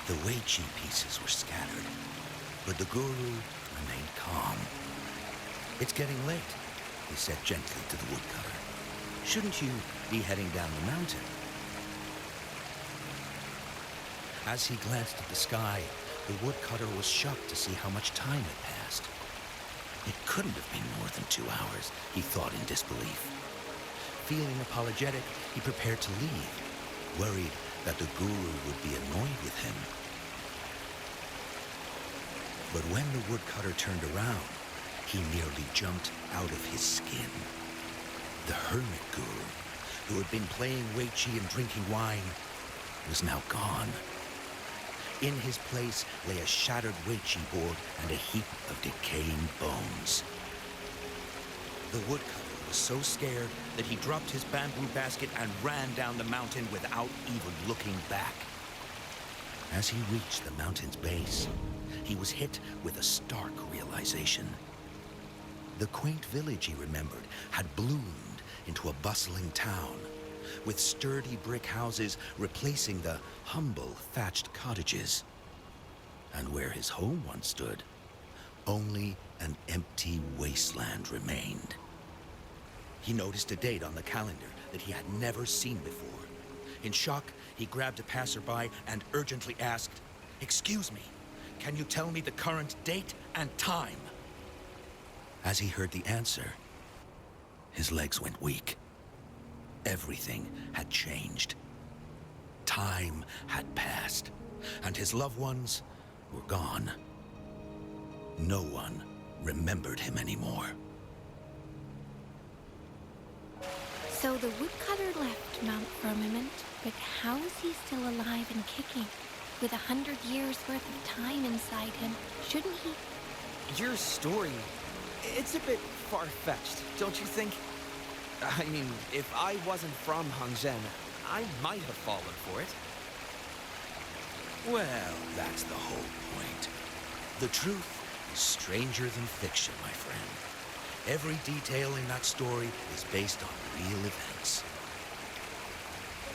The Weiqi pieces were scattered, but the guru remained calm. "It's getting late," he said gently to the woodcutter. "Shouldn't you be heading down the mountain?" As he glanced at the sky, the woodcutter was shocked to see how much time had passed. It couldn't have been more than 2 hours, he thought in disbelief. Feeling apologetic, he prepared to leave, worried that the guru would be annoyed with him. But when the woodcutter turned around, he nearly jumped out of his skin. The hermit guru, who had been playing Weiqi and drinking wine, was now gone. In his place lay a shattered Weiqi board and a heap of decaying bones. The woodcutter was so scared that he dropped his bamboo basket and ran down the mountain without even looking back. As he reached the mountain's base, he was hit with a stark realization. The quaint village he remembered had bloomed into a bustling town, with sturdy brick houses replacing the humble thatched cottages. And where his home once stood, only an empty wasteland remained. He noticed a date on the calendar that he had never seen before. In shock, he grabbed a passerby and urgently asked, "Excuse me, can you tell me the current date and time?" As he heard the answer, his legs went weak. Everything had changed. Time had passed, and his loved ones were gone. No one remembered him anymore. So the woodcutter left Mount Firmament, but how is he still alive and kicking? With 100 years worth of time inside him, shouldn't he? Your story, it's a bit far-fetched, don't you think? I mean, if I wasn't from Hongzhen, I might have fallen for it. Well, that's the whole point. The truth is stranger than fiction, my friend. Every detail in that story is based on real events.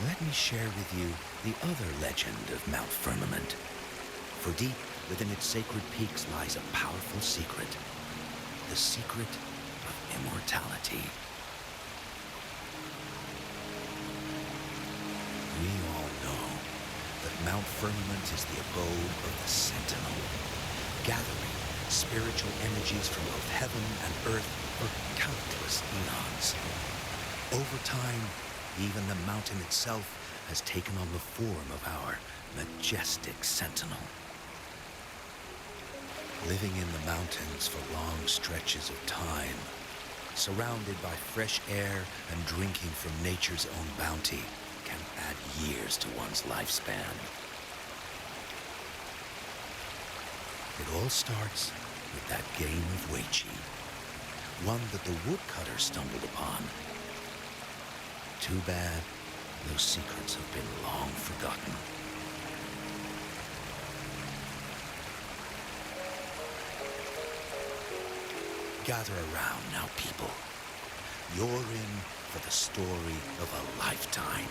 Let me share with you the other legend of Mount Firmament. For deep within its sacred peaks lies a powerful secret. The secret of immortality. We all know that Mount Firmament is the abode of the Sentinel, gathering spiritual energies from both heaven and earth for countless eons. Over time, even the mountain itself has taken on the form of our majestic Sentinel. Living in the mountains for long stretches of time, surrounded by fresh air and drinking from nature's own bounty, can add years to one's lifespan. It all starts with that game of Weiqi, one that the woodcutter stumbled upon. Too bad those secrets have been long forgotten. Gather around now, people. You're in for the story of a lifetime.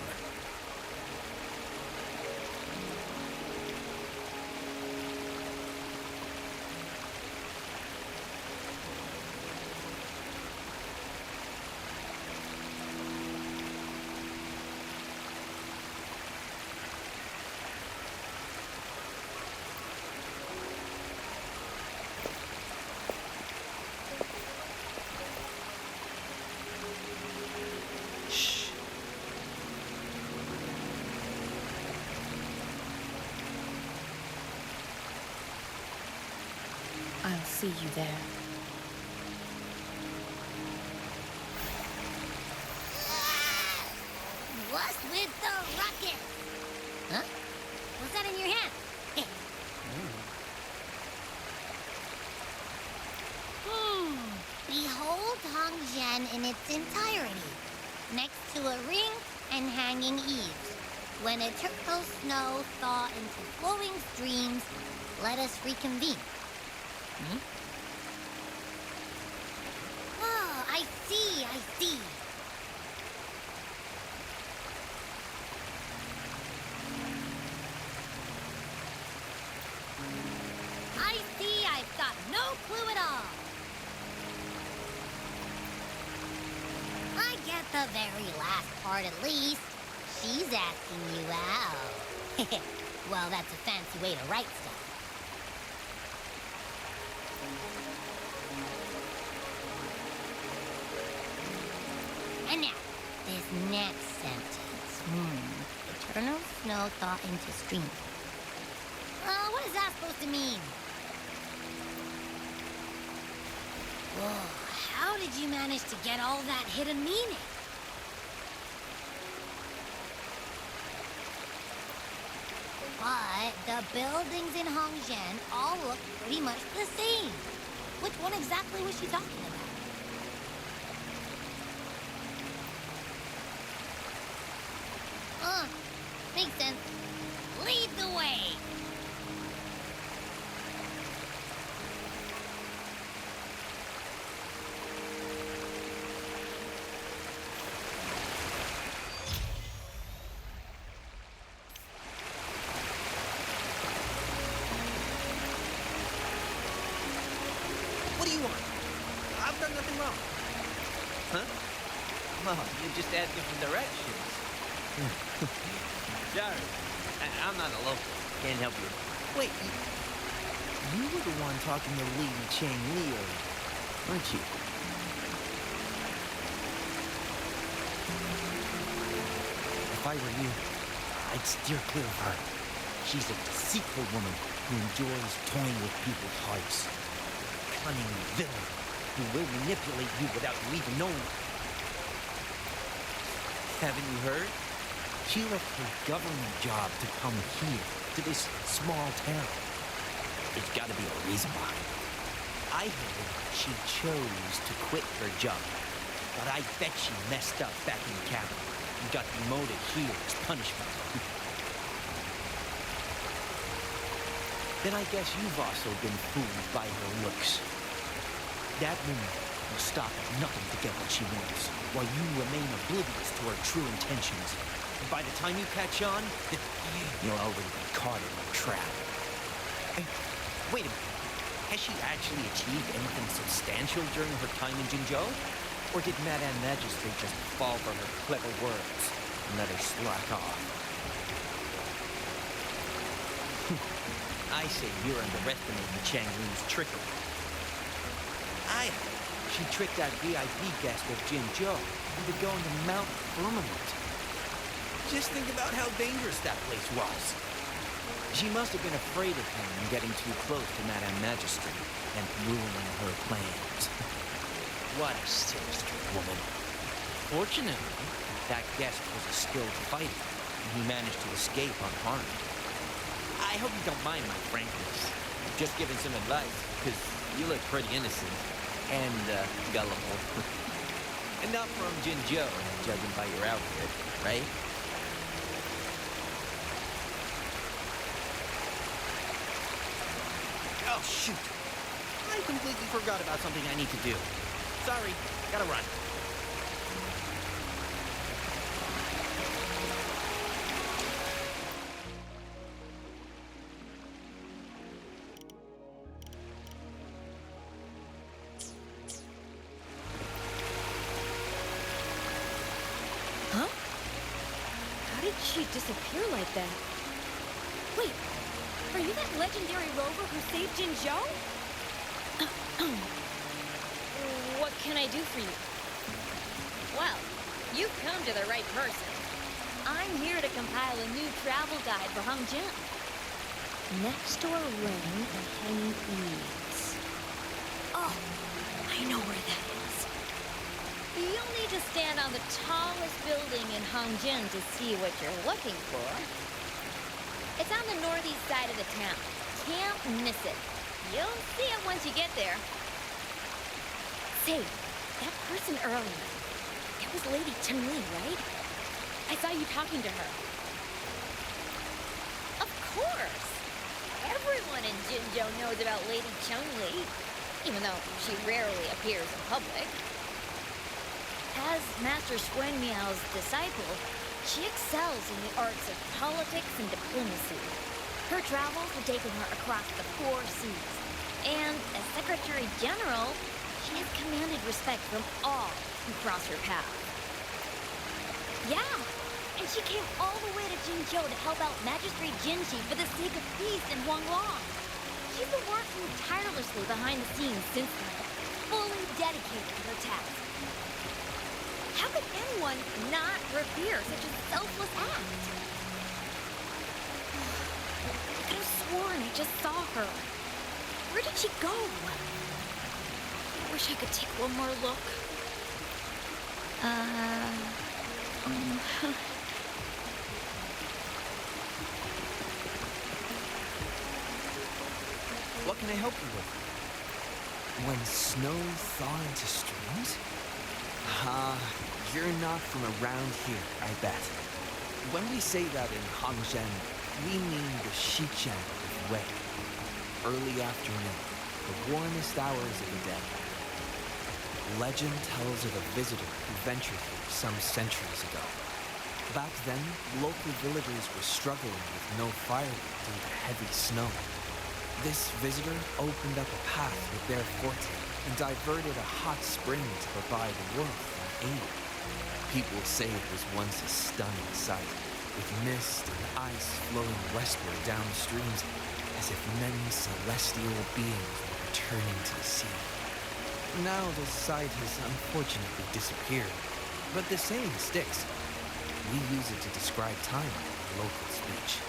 I'll see you there. What's with the rocket? Huh? What's that in your hand? Behold Hongzhen in its entirety, next to a ring and hanging eaves. When eternal snow thaw into flowing streams, let us reconvene. Oh, I see, I see. The very last part, at least. She's asking you out. Well, that's a fancy way to write stuff. And now, this next sentence. Eternal snow thaw into stream. What is that supposed to mean? Whoa, how did you manage to get all that hidden meaning? But the buildings in Hongzhen all look pretty much the same. Which one exactly was she talking about? Makes sense. Lead the way! What do you want? I've done nothing wrong. Huh? Oh, you're just asking for directions. Sorry, I'm not a local. Can't help you. Wait, you were the one talking to Lady Chang-Li, weren't you? If I were you, I'd steer clear of her. She's a deceitful woman who enjoys toying with people's hearts. Cunning villain who will manipulate you without you even knowing it. Haven't you heard? She left her government job to come here, to this small town. There's got to be a reason behind it. I heard she chose to quit her job, but I bet she messed up back in the capital and got demoted here as punishment. Then I guess you've also been fooled by her looks. That woman will stop at nothing to get what she wants, while you remain oblivious to her true intentions. And by the time you catch on, you'll already be caught in the trap. Hey, wait a minute. Has she actually achieved anything substantial during her time in Jinzhou? Or did Madame Magistrate just fall for her clever words and let her slack off? I say you're underestimating Chang-Li's trickery. I heard she tricked that VIP guest of Jinzhou into going to Mount Firmament. Just think about how dangerous that place was. She must have been afraid of him and getting too close to Madame Magistrate and ruining her plans. What a sinister woman. Fortunately, that guest was a skilled fighter, and he managed to escape unharmed. I hope you don't mind my frankness. Just giving some advice, because you look pretty innocent and gullible. And not from Jinzhou, judging by your outfit, right? Oh, shoot. I completely forgot about something I need to do. Sorry, gotta run. Huh? How did she disappear like that? Wait, are you that legendary rover who saved Jinzhou? What can I do for you? Well, you've come to the right person. I'm here to compile a new travel guide for Hongzhen. Next door ring and hanging eaves. Oh, I know where that is. You'll need to stand on the tallest building in Hongzhen to see what you're looking for. It's on the northeast side of the town. Can't miss it. You'll see it once you get there. Say, that person earlier, it was Lady Chang-Li, right? I saw you talking to her. Of course! Everyone in Jinzhou knows about Lady Chang-Li, even though she rarely appears in public. As Master Xuen Miao's disciple, she excels in the arts of politics and diplomacy. Her travels have taken her across the 4 seas, and as Secretary General, she has commanded respect from all who cross her path. Yeah, and she came all the way to Jinzhou to help out Magistrate Jinji for the sake of peace in Huanglong. She's been working tirelessly behind the scenes since then, fully dedicated to her task. How could anyone not revere such a selfless act? I could have sworn I just saw her. Where did she go? I wish I could take one more look. What can I help you with? When snow thaw into streams? You're not from around here, I bet. When we say that in Hangzhen, we mean the Xichen of Wei. Early afternoon, the warmest hours of the day. Legend tells of a visitor who ventured here some centuries ago. Back then, local villagers were struggling with no firewood due to heavy snow. This visitor opened up a path with their forte and diverted a hot spring to provide warmth and aid. People say it was once a stunning sight, with mist and ice flowing westward down the streams, as if many celestial beings were returning to the sea. Now the sight has unfortunately disappeared, but the saying sticks. We use it to describe time in local speech.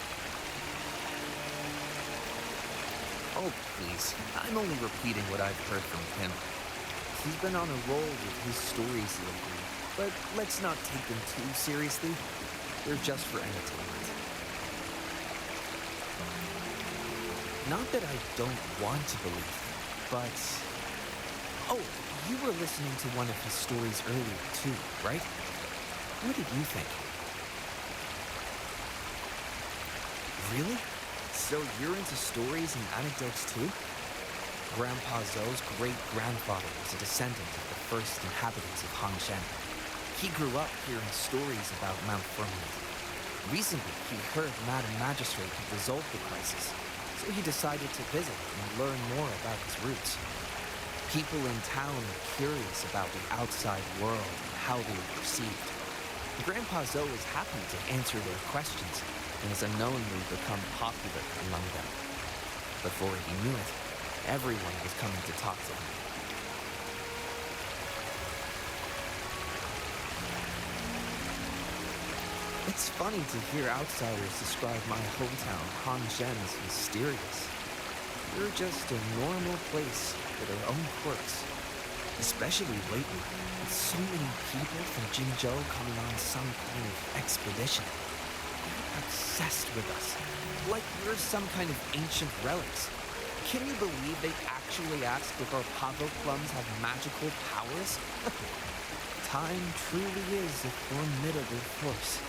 Oh, please. I'm only repeating what I've heard from him. He's been on a roll with his stories lately, but let's not take them too seriously. They're just for entertainment. Not that I don't want to believe him, but... Oh, you were listening to one of his stories earlier too, right? What did you think? Really? So you're into stories and anecdotes too? Grandpa Zhou's great-grandfather was a descendant of the first inhabitants of Hangzhen. He grew up hearing stories about Mount Firmament. Recently, he heard Madam Magistrate had resolved the crisis, so he decided to visit and learn more about his roots. People in town are curious about the outside world and how they are perceived. Grandpa Zhou is happy to answer their questions and has unknowingly become popular among them. Before he knew it, everyone was coming to talk to him. It's funny to hear outsiders describe my hometown, Hangzhen, as mysterious. We're just a normal place with our own quirks. Especially lately, with so many people from Jinzhou coming on some kind of expedition. They're obsessed with us, like we're some kind of ancient relics. Can you believe they actually asked if our pavo plums have magical powers? Time truly is a formidable force.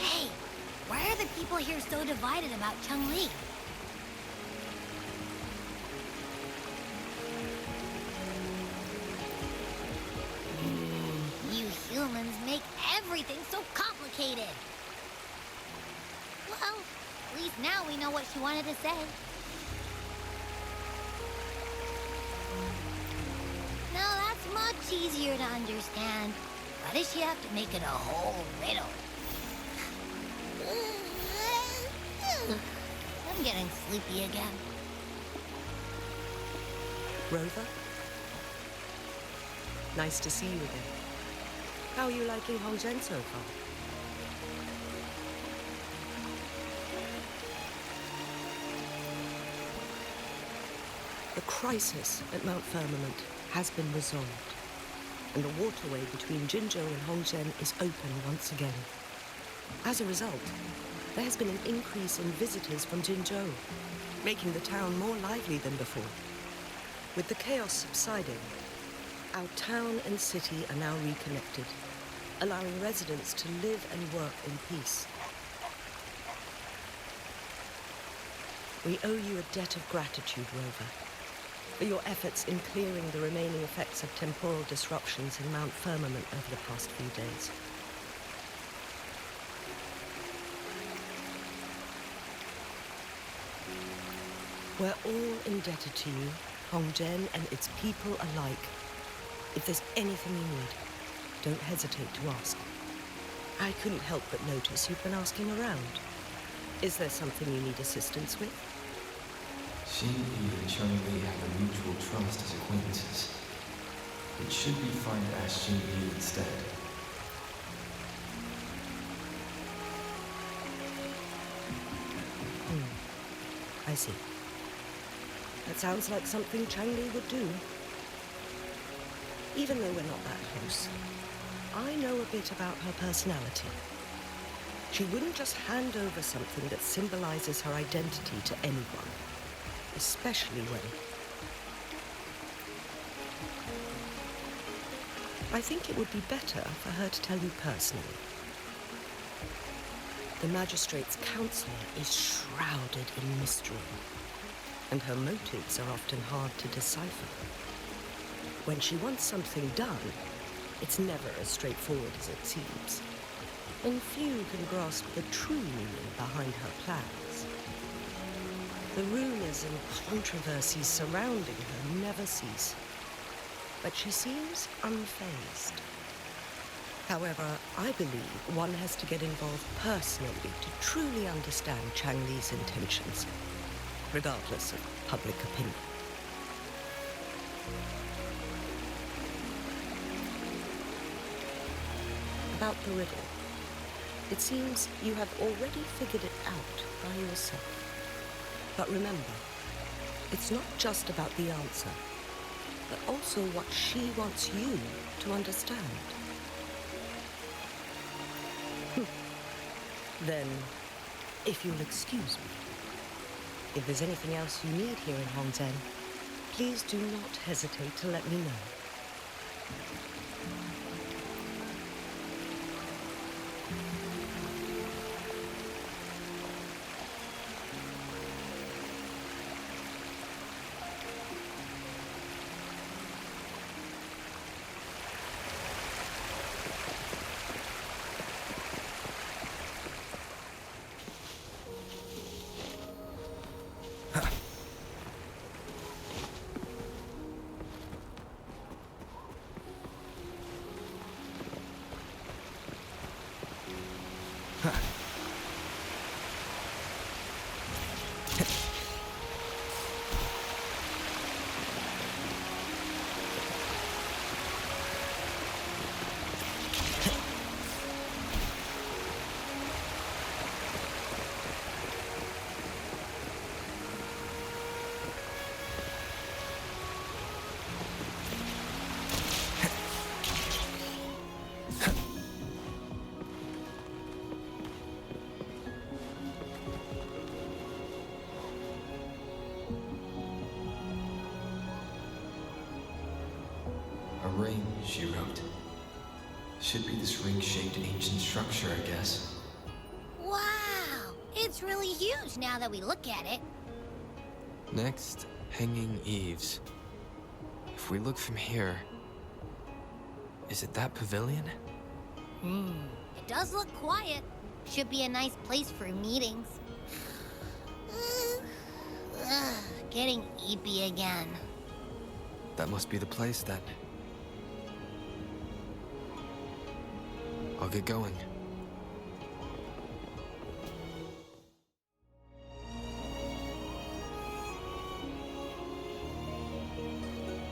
Hey, why are the people here so divided about Changli? You humans make everything so complicated. Well, at least now we know what she wanted to say. Now that's much easier to understand. Why does she have to make it a whole riddle? I'm getting sleepy again. Rover? Nice to see you again. How are you liking Hangzhen so far? The crisis at Mount Firmament has been resolved, and the waterway between Jinzhou and Hangzhen is open once again. As a result, there has been an increase in visitors from Jinzhou, making the town more lively than before. With the chaos subsiding, our town and city are now reconnected, allowing residents to live and work in peace. We owe you a debt of gratitude, Rover, for your efforts in clearing the remaining effects of temporal disruptions in Mount Firmament over the past few days. We're all indebted to you, Hongzhen and its people alike. If there's anything you need, don't hesitate to ask. I couldn't help but notice you've been asking around. Is there something you need assistance with? Xinyi and Chunli have a mutual trust as acquaintances. It should be fine to ask Xinyi instead. I see. That sounds like something Changli would do. Even though we're not that close, I know a bit about her personality. She wouldn't just hand over something that symbolizes her identity to anyone, especially when... I think it would be better for her to tell you personally. The magistrate's counselor is shrouded in mystery, and her motives are often hard to decipher. When she wants something done, it's never as straightforward as it seems, and few can grasp the true meaning behind her plans. The rumours and controversies surrounding her never cease, but she seems unfazed. However, I believe one has to get involved personally to truly understand Changli's intentions, regardless of public opinion. About the riddle, it seems you have already figured it out by yourself. But remember, it's not just about the answer, but also what she wants you to understand. Then, if you'll excuse me, if there's anything else you need here in Hongzhen, please do not hesitate to let me know. Ring, she wrote. Should be this ring-shaped ancient structure, I guess. Wow! It's really huge now that we look at it. Next, hanging eaves. If we look from here... Is it that pavilion? It does look quiet. Should be a nice place for meetings. Getting eepy again. That must be the place, then. I'll get going.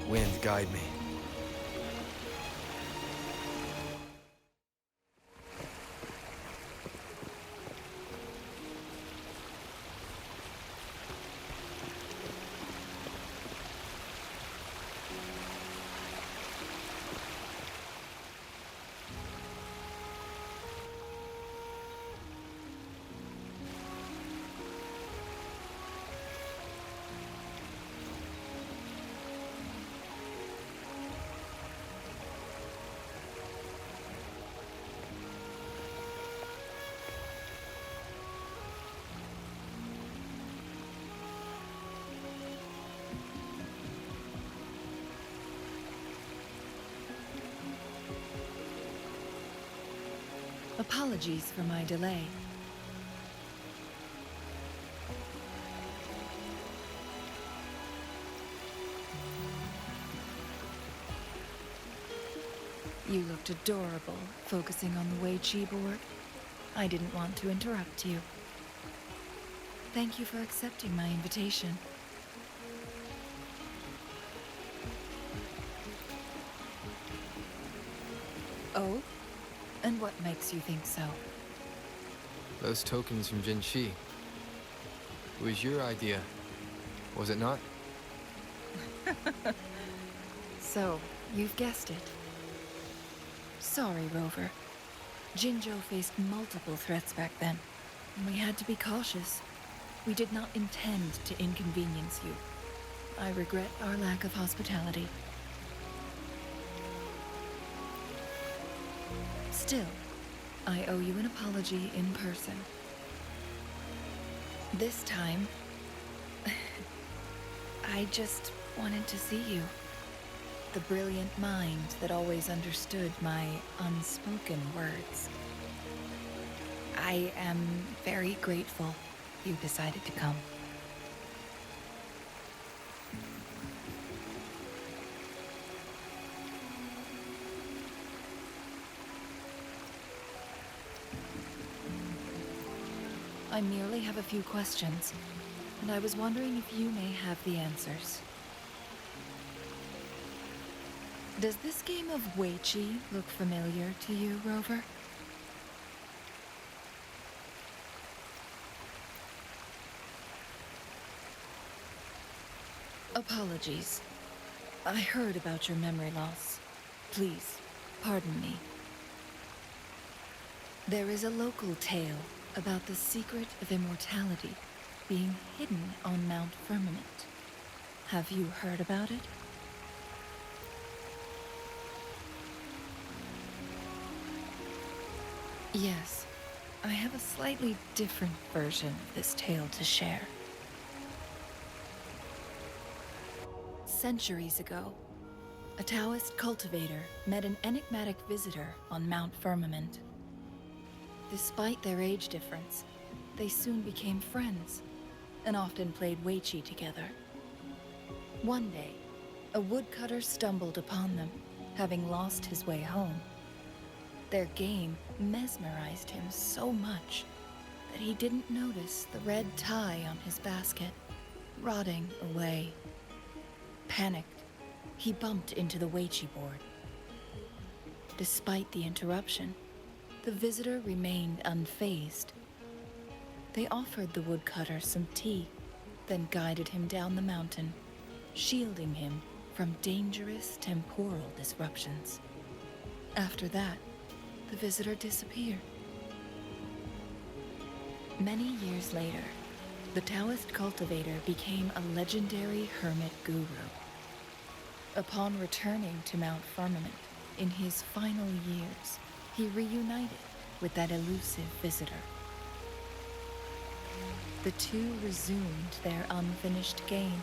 Wind, guide me. Apologies for my delay. You looked adorable, focusing on the Wei Chi board. I didn't want to interrupt you. Thank you for accepting my invitation. Oh? And what makes you think so? Those tokens from Jinshi. It was your idea, was it not? So, you've guessed it. Sorry, Rover. Jinzhou faced multiple threats back then. We had to be cautious. We did not intend to inconvenience you. I regret our lack of hospitality. Still, I owe you an apology in person. This time, I just wanted to see you. The brilliant mind that always understood my unspoken words. I am very grateful you decided to come. I merely have a few questions, and I was wondering if you may have the answers. Does this game of Wei Chi look familiar to you, Rover? Apologies. I heard about your memory loss. Please, pardon me. There is a local tale about the secret of immortality being hidden on Mount Firmament. Have you heard about it? Yes, I have a slightly different version of this tale to share. Centuries ago, a Taoist cultivator met an enigmatic visitor on Mount Firmament. Despite their age difference, they soon became friends and often played Wei Chi together. One day, a woodcutter stumbled upon them, having lost his way home. Their game mesmerized him so much that he didn't notice the red tie on his basket, rotting away. Panicked, he bumped into the Wei Chi board. Despite the interruption, the visitor remained unfazed. They offered the woodcutter some tea, then guided him down the mountain, shielding him from dangerous temporal disruptions. After that, the visitor disappeared. Many years later, the Taoist cultivator became a legendary hermit guru. Upon returning to Mount Firmament in his final years, he reunited with that elusive visitor. The two resumed their unfinished game.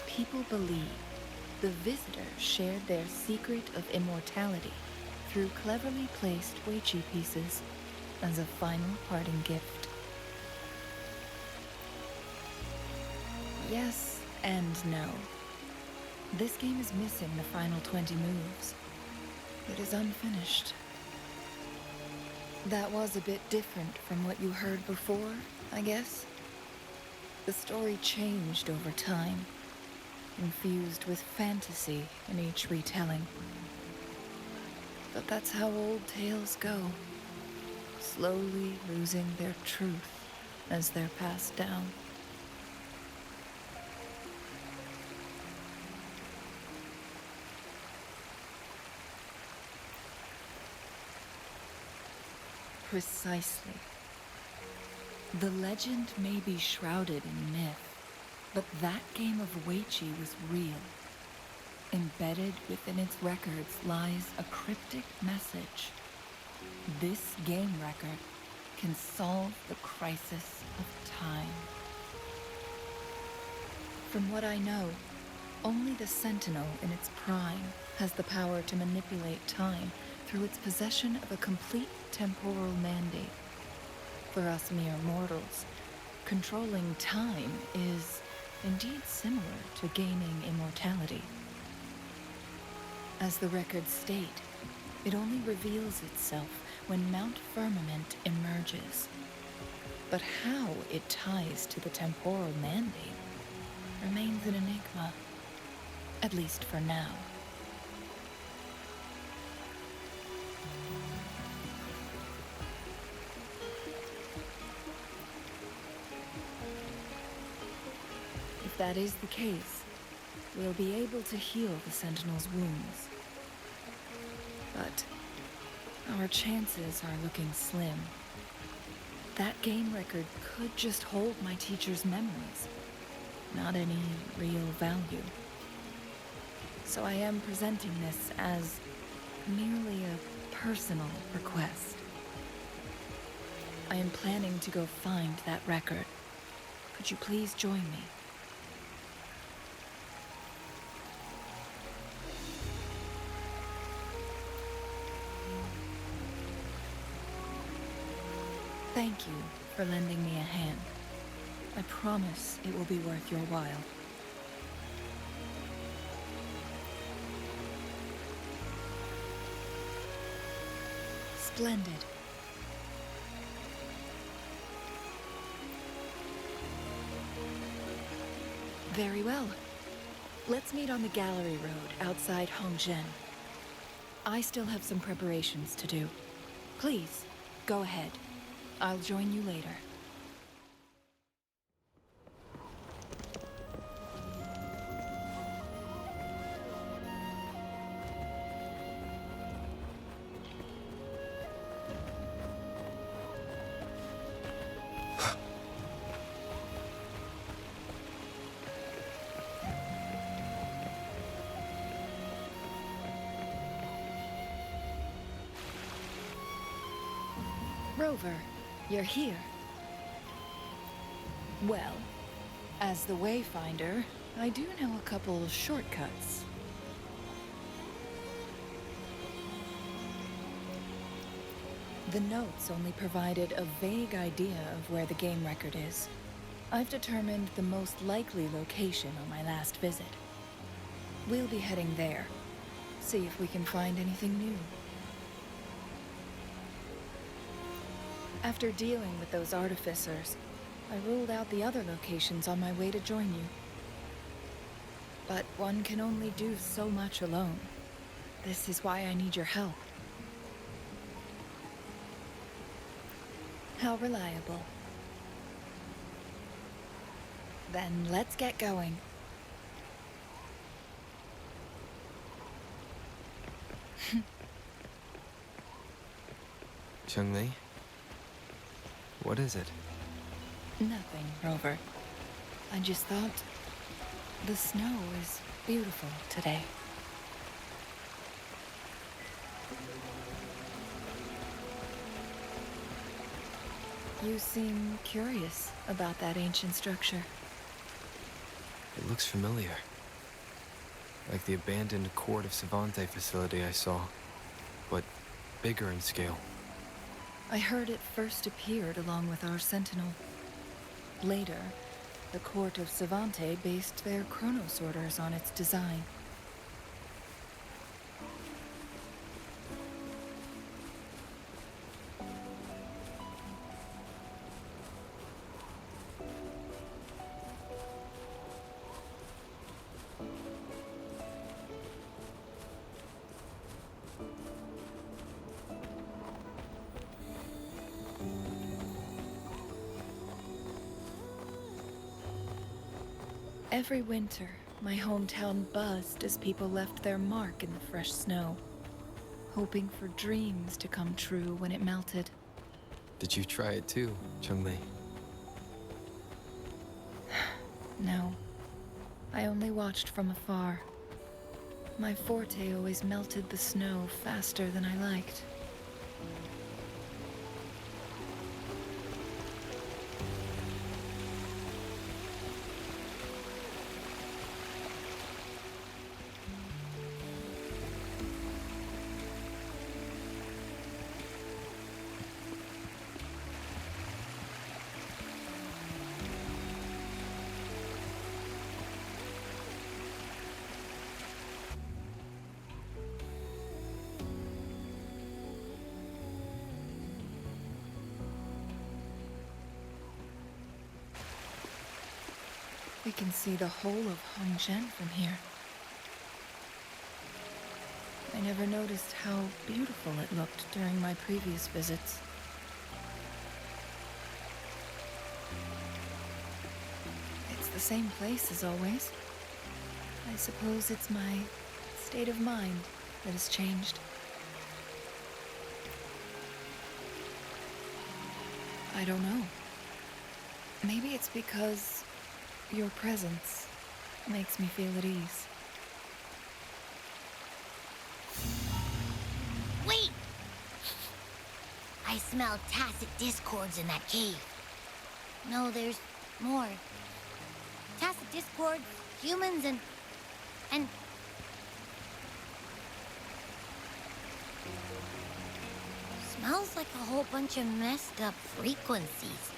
People believe the visitor shared their secret of immortality through cleverly placed Wei Chi pieces as a final parting gift. Yes and no. This game is missing the final 20 moves. It is unfinished. That was a bit different from what you heard before, I guess. The story changed over time, infused with fantasy in each retelling. But that's how old tales go, slowly losing their truth as they're passed down. Precisely. The legend may be shrouded in myth, but that game of Wei Chi was real. Embedded within its records lies a cryptic message. This game record can solve the crisis of time. From what I know, only the Sentinel in its prime has the power to manipulate time through its possession of a complete temporal mandate. For us mere mortals, controlling time is indeed similar to gaining immortality. As the records state, it only reveals itself when Mount Firmament emerges. But how it ties to the temporal mandate remains an enigma, at least for now. If that is the case, we'll be able to heal the Sentinel's wounds. But our chances are looking slim. That game record could just hold my teacher's memories, not any real value. So I am presenting this as merely a personal request. I am planning to go find that record. Could you please join me? Thank you for lending me a hand. I promise it will be worth your while. Splendid. Very well. Let's meet on the gallery road outside Hongzhen. I still have some preparations to do. Please, go ahead. I'll join you later. Rover, you're here. Well, as the Wayfinder, I do know a couple shortcuts. The notes only provided a vague idea of where the game record is. I've determined the most likely location on my last visit. We'll be heading there. See if we can find anything new. After dealing with those artificers, I ruled out the other locations on my way to join you. But one can only do so much alone. This is why I need your help. How reliable. Then let's get going. Changli? What is it? Nothing, Rover. I just thought the snow is beautiful today. You seem curious about that ancient structure. It looks familiar. Like the abandoned Court of Savante facility I saw, but bigger in scale. I heard it first appeared along with our Sentinel. Later, the Court of Savante based their chronosorters on its design. Every winter, my hometown buzzed as people left their mark in the fresh snow, hoping for dreams to come true when it melted. Did you try it too, Changli? No, I only watched from afar. My forte always melted the snow faster than I liked. We can see the whole of Hongzhen from here. I never noticed how beautiful it looked during my previous visits. It's the same place as always. I suppose it's my state of mind that has changed. I don't know. Maybe it's because your presence makes me feel at ease. Wait! I smell tacit discords in that cave. No, there's more. Tacit discords, humans, and... Smells like a whole bunch of messed up frequencies.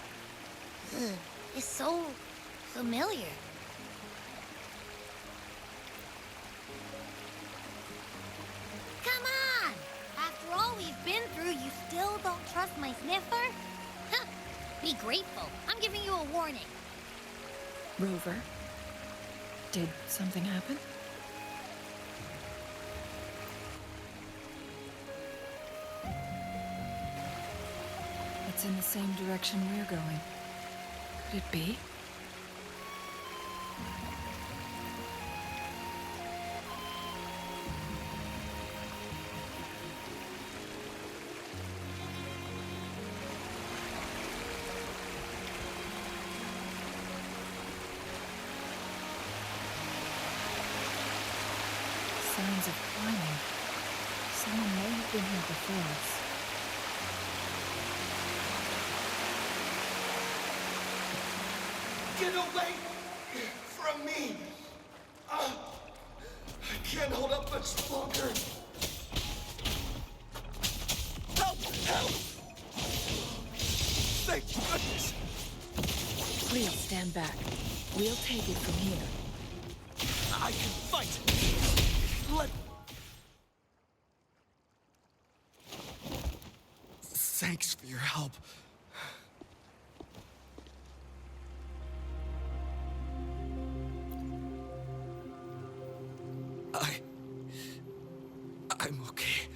Ugh, it's so familiar. Come on! After all we've been through, you still don't trust my sniffer? Huh. Be grateful. I'm giving you a warning. Rover, did something happen? It's in the same direction we're going. Could it be? Signs of climbing. Someone may have been here before us. Get away from me! I can't hold up much longer. Help! Help! Thank goodness! Please stand back. We'll take it from here. I can fight! Thanks for your help. I'm okay.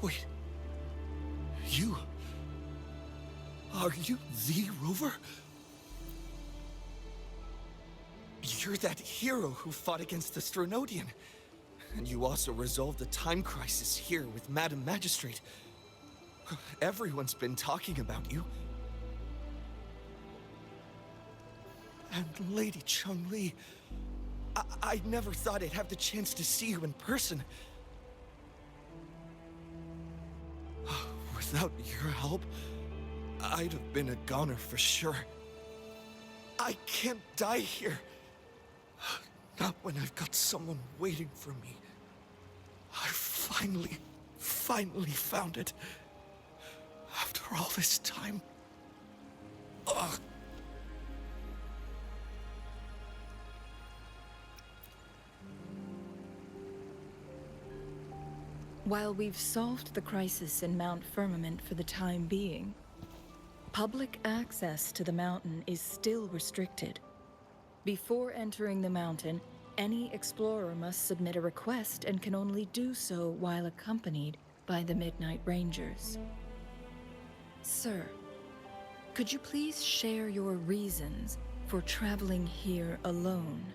Wait. You? Are you the Rover? You're that hero who fought against the Stronodian. And you also resolved the time crisis here with Madam Magistrate. Everyone's been talking about you. And Lady Changli. I never thought I'd have the chance to see you in person. Without your help, I'd have been a goner for sure. I can't die here. Not when I've got someone waiting for me. I finally found it. After all this time. Ugh. While we've solved the crisis in Mount Firmament for the time being, public access to the mountain is still restricted. Before entering the mountain, any explorer must submit a request and can only do so while accompanied by the Midnight Rangers. Sir, could you please share your reasons for traveling here alone?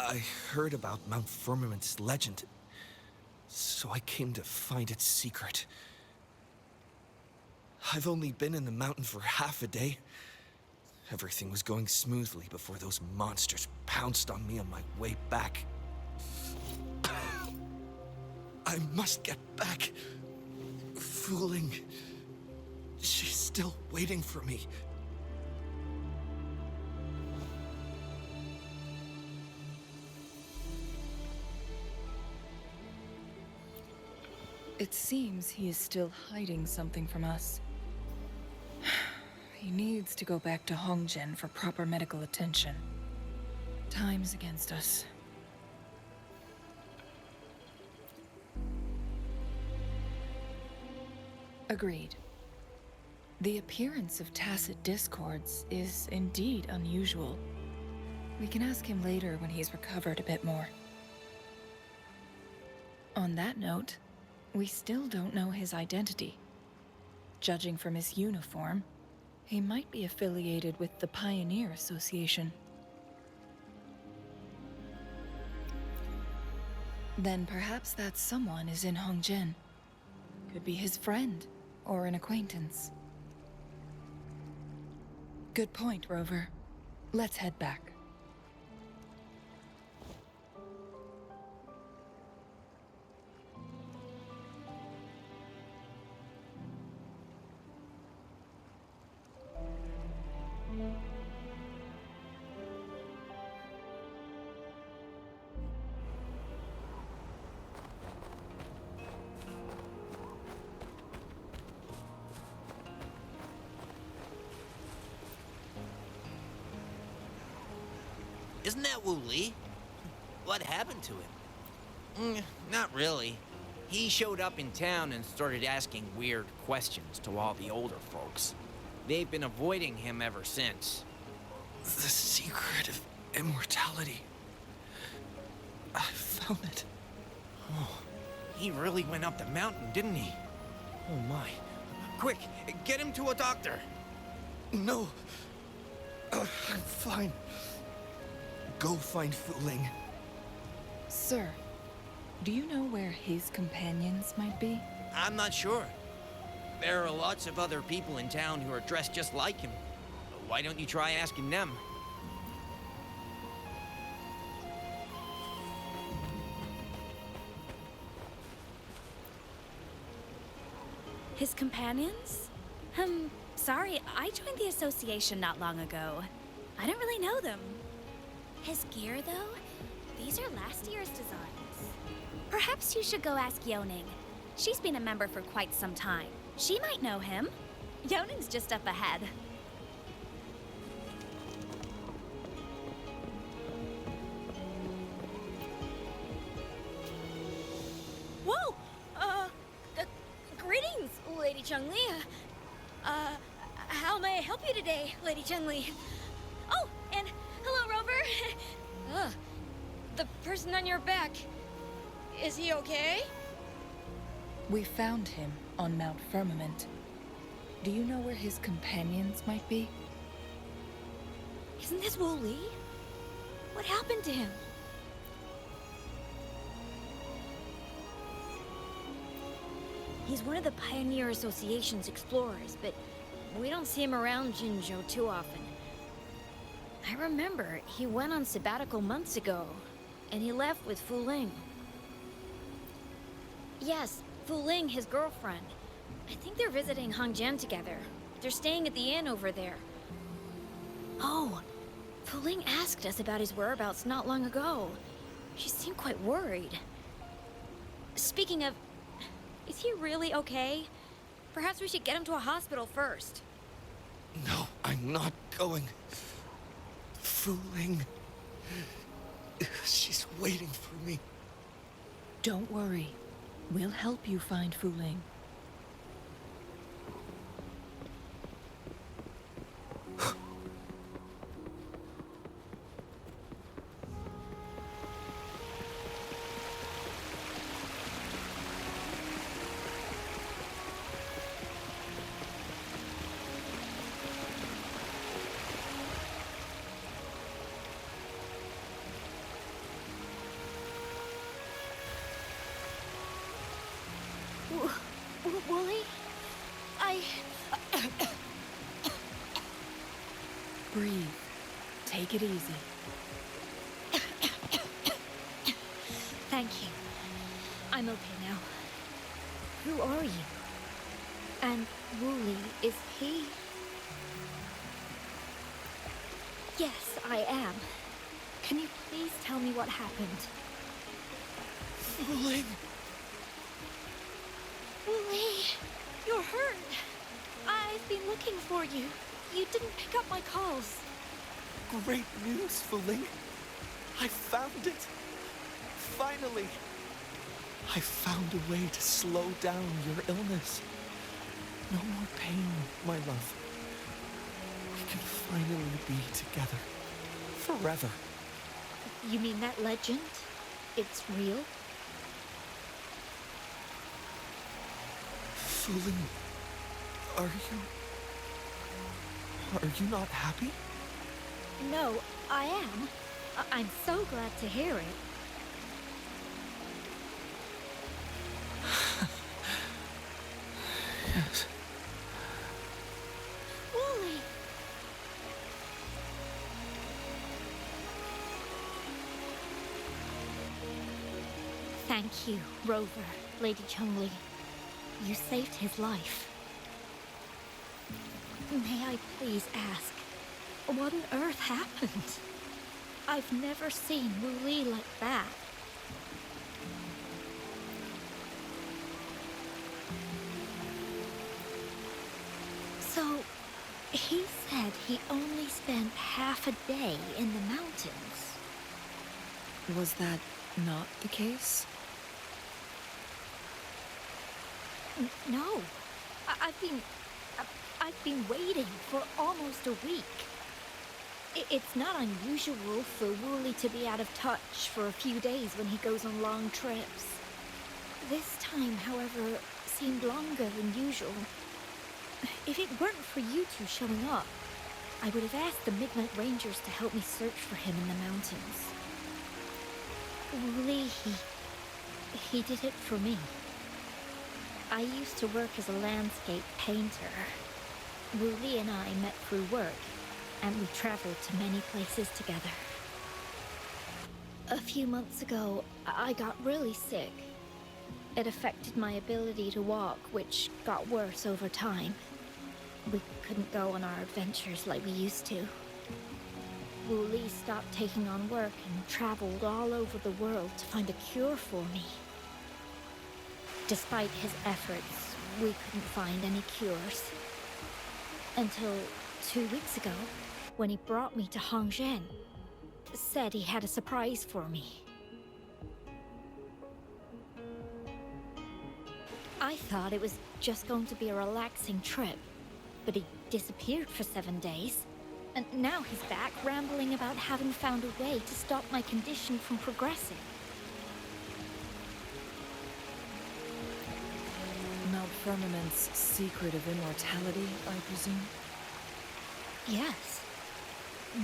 I heard about Mount Firmament's legend, so I came to find its secret. I've only been in the mountain for half a day. Everything was going smoothly before those monsters pounced on me on my way back. I must get back. Fooling. She's still waiting for me. It seems he is still hiding something from us. He needs to go back to Hongzhen for proper medical attention. Time's against us. Agreed. The appearance of tacit discords is indeed unusual. We can ask him later when he's recovered a bit more. On that note, we still don't know his identity. Judging from his uniform, he might be affiliated with the Pioneer Association. Then perhaps that someone is in Hongjian. Could be his friend or an acquaintance. Good point, Rover. Let's head back. Isn't that Wu Li? What happened to him? Not really. He showed up in town and started asking weird questions to all the older folks. They've been avoiding him ever since. The secret of immortality. I found it. Oh, he really went up the mountain, didn't he? Oh my. Quick, get him to a doctor. No. I'm fine. Go find Fu Ling. Sir, do you know where his companions might be? I'm not sure. There are lots of other people in town who are dressed just like him. Why don't you try asking them? His companions? Sorry, I joined the association not long ago. I don't really know them. His gear, though? These are last year's designs. Perhaps you should go ask Yoning. She's been a member for quite some time. She might know him. Yoning's just up ahead. Whoa! Greetings, Lady Changli. How may I help you today, Lady Changli? Oh, and hello, Rover. The person on your back, is he okay? We found him on Mount Firmament. Do you know where his companions might be? Isn't this Wu Li? What happened to him? He's one of the Pioneer Association's explorers, but we don't see him around Jinzhou too often. I remember he went on sabbatical months ago, and he left with Fu Ling. Yes, Fu Ling, his girlfriend. I think they're visiting Hongjian together. They're staying at the inn over there. Oh, Fu Ling asked us about his whereabouts not long ago. She seemed quite worried. Speaking of, is he really okay? Perhaps we should get him to a hospital first. No, I'm not going. Fu Ling. She's waiting for me. Don't worry. We'll help you find Fu Ling. Wooly? Breathe. Take it easy. Thank you. I'm okay now. Who are you? And Wooly, is he? Yes, I am. Can you please tell me what happened? Fu Ling. Wooly, you're hurt. I've been looking for you. You didn't pick up my calls. Great news, Fu Ling. I found it. Finally. I found a way to slow down your illness. No more pain, my love. We can finally be together. Forever. You mean that legend? It's real? Fulin, are you not happy? No, I am. I'm so glad to hear it. Yes. Wooly! Thank you, Rover, Lady Chunli. You saved his life. May I please ask, what on earth happened? I've never seen Wooly like that. So, he said he only spent half a day in the mountains. Was that not the case? No. I've been waiting for almost a week. It's not unusual for Wooly to be out of touch for a few days when he goes on long trips. This time, however, seemed longer than usual. If it weren't for you two showing up, I would have asked the Midnight Rangers to help me search for him in the mountains. Wooly, he did it for me. I used to work as a landscape painter. Wooly and I met through work, and we traveled to many places together. A few months ago, I got really sick. It affected my ability to walk, which got worse over time. We couldn't go on our adventures like we used to. Wooly stopped taking on work and traveled all over the world to find a cure for me. Despite his efforts, we couldn't find any cures. Until 2 weeks ago, when he brought me to Hongzhen, said he had a surprise for me. I thought it was just going to be a relaxing trip, but he disappeared for 7 days. And now he's back rambling about having found a way to stop my condition from progressing. Mount Firmament's secret of immortality, I presume? Yes.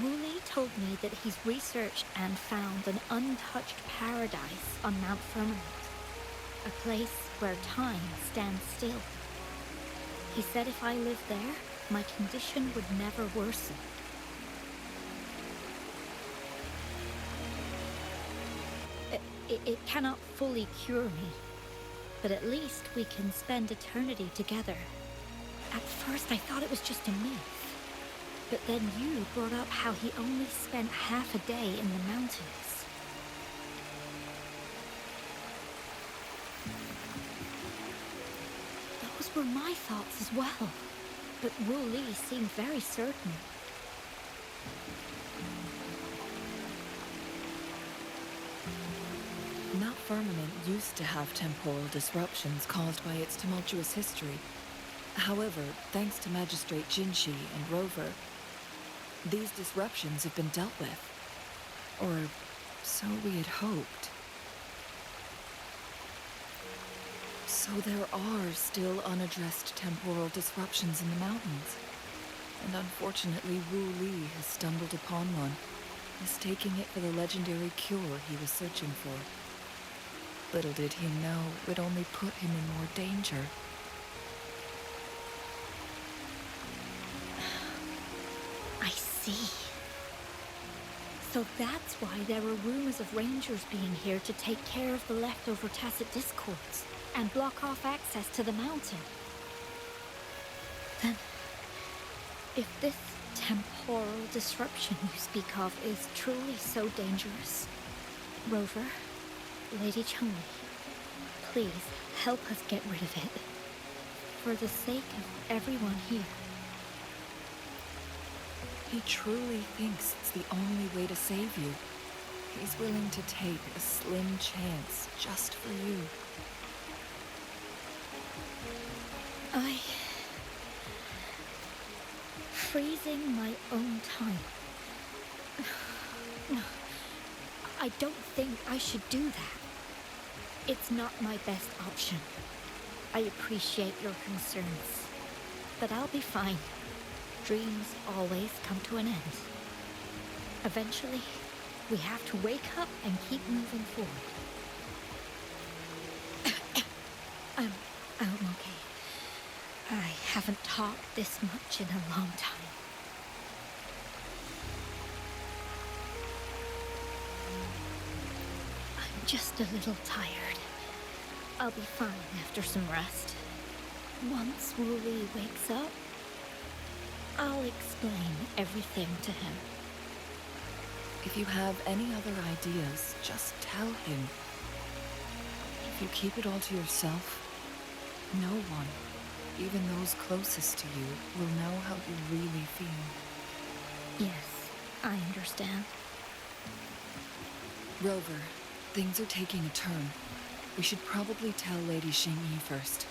Wooly told me that he's researched and found an untouched paradise on Mount Firmament, a place where time stands still. He said if I lived there, my condition would never worsen. It cannot fully cure me, but at least we can spend eternity together. At first I thought it was just a myth, but then you brought up how he only spent half a day in the mountains. Those were my thoughts as well, but Wooly seemed very certain. Mount Firmament used to have temporal disruptions caused by its tumultuous history. However, thanks to Magistrate Jinshi and Rover, these disruptions have been dealt with. Or so we had hoped. So there are still unaddressed temporal disruptions in the mountains. And unfortunately, Wu Li has stumbled upon one, mistaking it for the legendary cure he was searching for. Little did he know it would only put him in more danger. I see. So that's why there were rumors of rangers being here to take care of the leftover tacit discords and block off access to the mountain. Then, if this temporal disruption you speak of is truly so dangerous, Rover, Lady Chunli, please help us get rid of it. For the sake of everyone here. He truly thinks it's the only way to save you. He's willing to take a slim chance just for you. freezing my own time. No, I don't think I should do that. It's not my best option. I appreciate your concerns, but I'll be fine. Dreams always come to an end. Eventually, we have to wake up and keep moving forward. I'm okay. I haven't talked this much in a long time. I'm just a little tired. I'll be fine after some rest. Once Wooly wakes up, I'll explain everything to him. If you have any other ideas, just tell him. If you keep it all to yourself, no one, even those closest to you, will know how you really feel. Yes, I understand. Rover, things are taking a turn. We should probably tell Lady Xingyi first.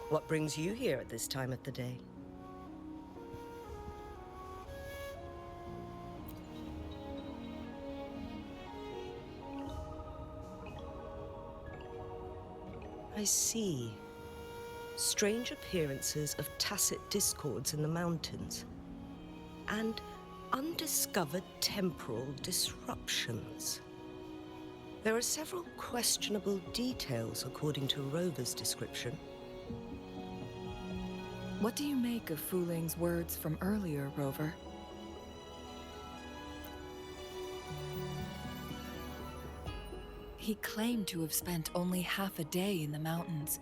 What brings you here at this time of the day? I see. Strange appearances of tacit discords in the mountains, and undiscovered temporal disruptions. There are several questionable details according to Rover's description. What do you make of Fu Ling's words from earlier, Rover? He claimed to have spent only half a day in the mountains,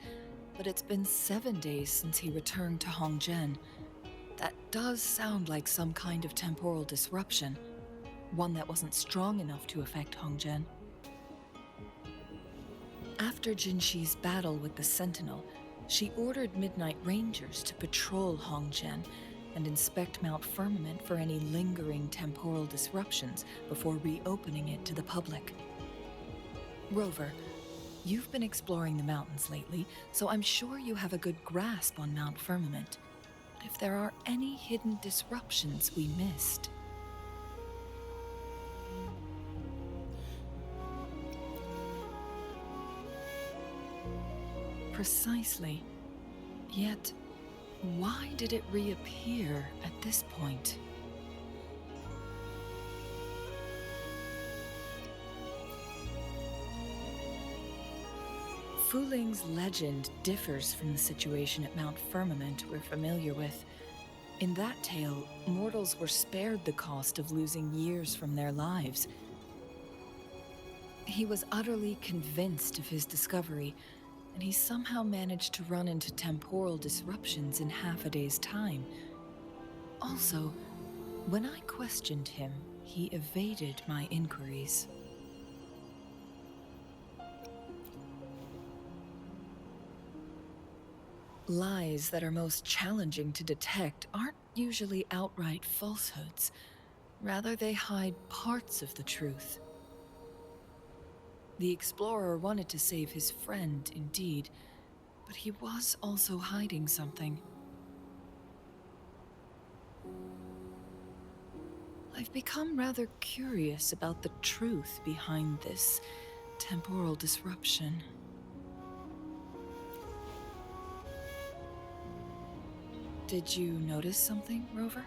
but it's been 7 days since he returned to Hongzhen. That does sound like some kind of temporal disruption, one that wasn't strong enough to affect Hongzhen. After Jinxi's battle with the Sentinel, she ordered Midnight Rangers to patrol Hongzhen and inspect Mount Firmament for any lingering temporal disruptions before reopening it to the public. Rover, you've been exploring the mountains lately, so I'm sure you have a good grasp on Mount Firmament. But if there are any hidden disruptions we missed... Precisely. Yet, why did it reappear at this point? Fu Ling's legend differs from the situation at Mount Firmament we're familiar with. In that tale, mortals were spared the cost of losing years from their lives. He was utterly convinced of his discovery, and he somehow managed to run into temporal disruptions in half a day's time. Also, when I questioned him, he evaded my inquiries. Lies that are most challenging to detect aren't usually outright falsehoods. Rather, they hide parts of the truth. The explorer wanted to save his friend, indeed, but he was also hiding something. I've become rather curious about the truth behind this temporal disruption. Did you notice something, Rover?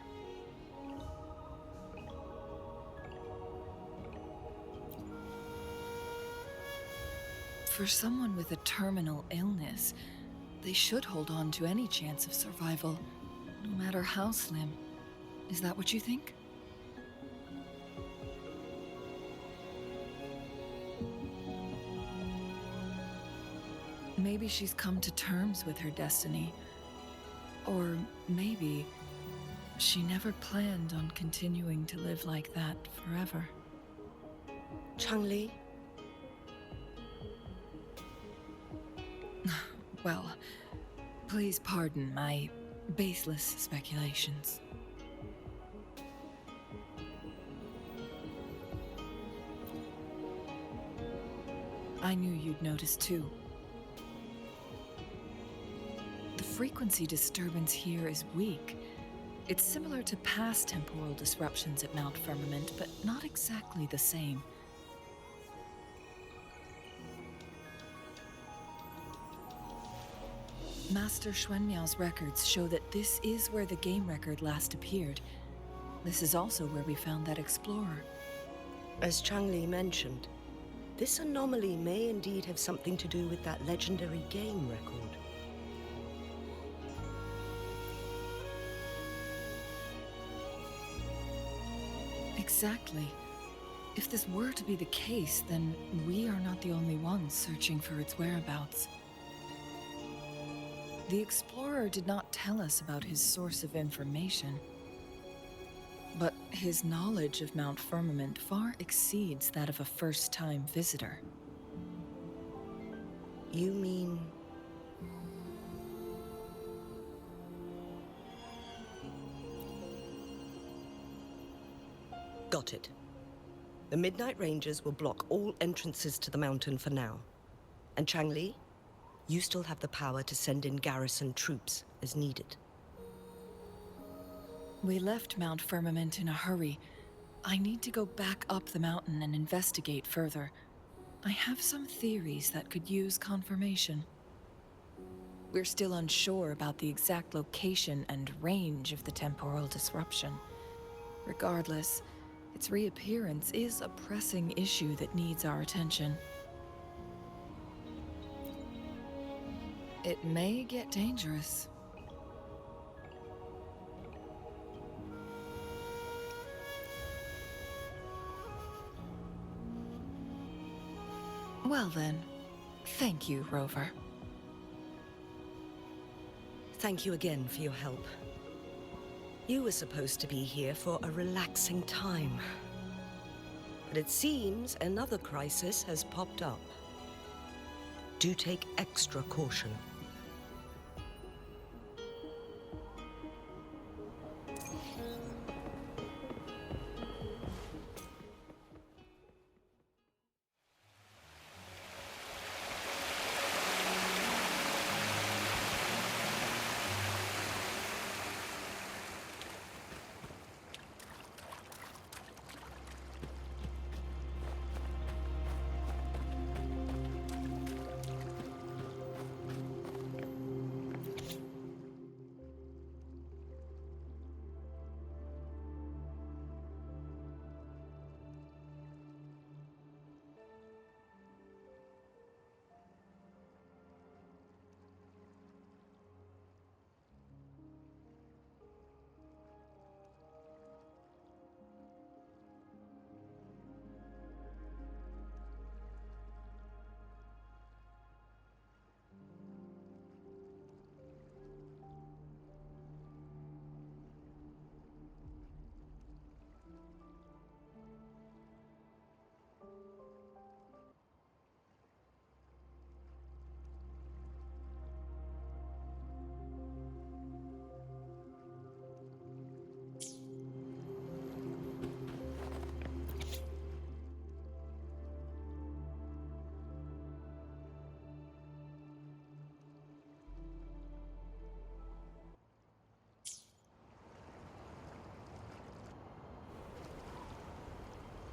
For someone with a terminal illness, they should hold on to any chance of survival, no matter how slim. Is that what you think? Maybe she's come to terms with her destiny. Or maybe she never planned on continuing to live like that forever. Changli? Well, please pardon my baseless speculations. I knew you'd notice too. The frequency disturbance here is weak. It's similar to past temporal disruptions at Mount Firmament, but not exactly the same. Master Xuanmiao's records show that this is where the game record last appeared. This is also where we found that explorer. As Changli mentioned, this anomaly may indeed have something to do with that legendary game record. Exactly. If this were to be the case, then we are not the only ones searching for its whereabouts. The explorer did not tell us about his source of information, but his knowledge of Mount Firmament far exceeds that of a first-time visitor. You mean... Got it. The Midnight Rangers will block all entrances to the mountain for now. And Changli, you still have the power to send in garrison troops as needed. We left Mount Firmament in a hurry. I need to go back up the mountain and investigate further. I have some theories that could use confirmation. We're still unsure about the exact location and range of the temporal disruption. Regardless, its reappearance is a pressing issue that needs our attention. It may get dangerous. Well then, thank you, Rover. Thank you again for your help. You were supposed to be here for a relaxing time. But it seems another crisis has popped up. Do take extra caution.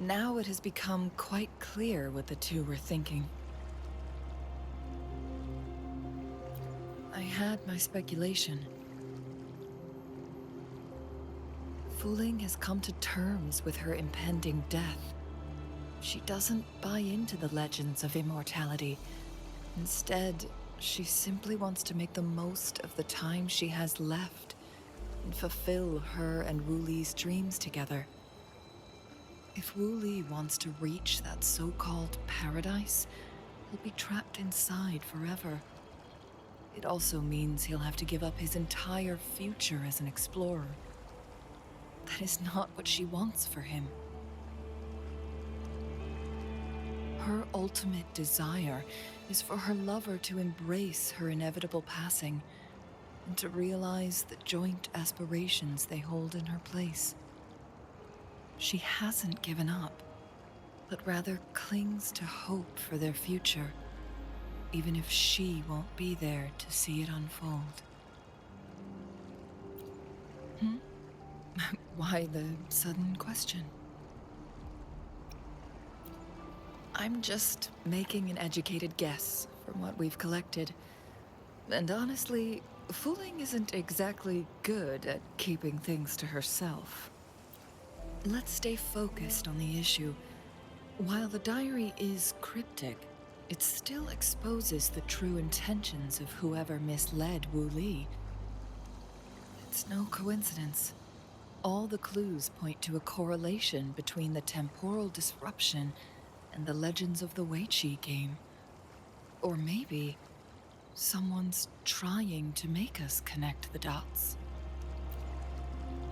Now it has become quite clear what the two were thinking. I had my speculation. Fu Ling has come to terms with her impending death. She doesn't buy into the legends of immortality. Instead, she simply wants to make the most of the time she has left and fulfill her and Wu Li's dreams together. If Wu Li wants to reach that so-called paradise, he'll be trapped inside forever. It also means he'll have to give up his entire future as an explorer. That is not what she wants for him. Her ultimate desire is for her lover to embrace her inevitable passing and to realize the joint aspirations they hold in her place. She hasn't given up. but rather clings to hope for their future, even if she won't be there to see it unfold. Why the sudden question? I'm just making an educated guess from what we've collected. And honestly, Fooling isn't exactly good at keeping things to herself. Let's stay focused on the issue. While the diary is cryptic, it still exposes the true intentions of whoever misled Wu Li. It's no coincidence. All the clues point to a correlation between the temporal disruption and the legends of the Weiqi game. Or maybe someone's trying to make us connect the dots.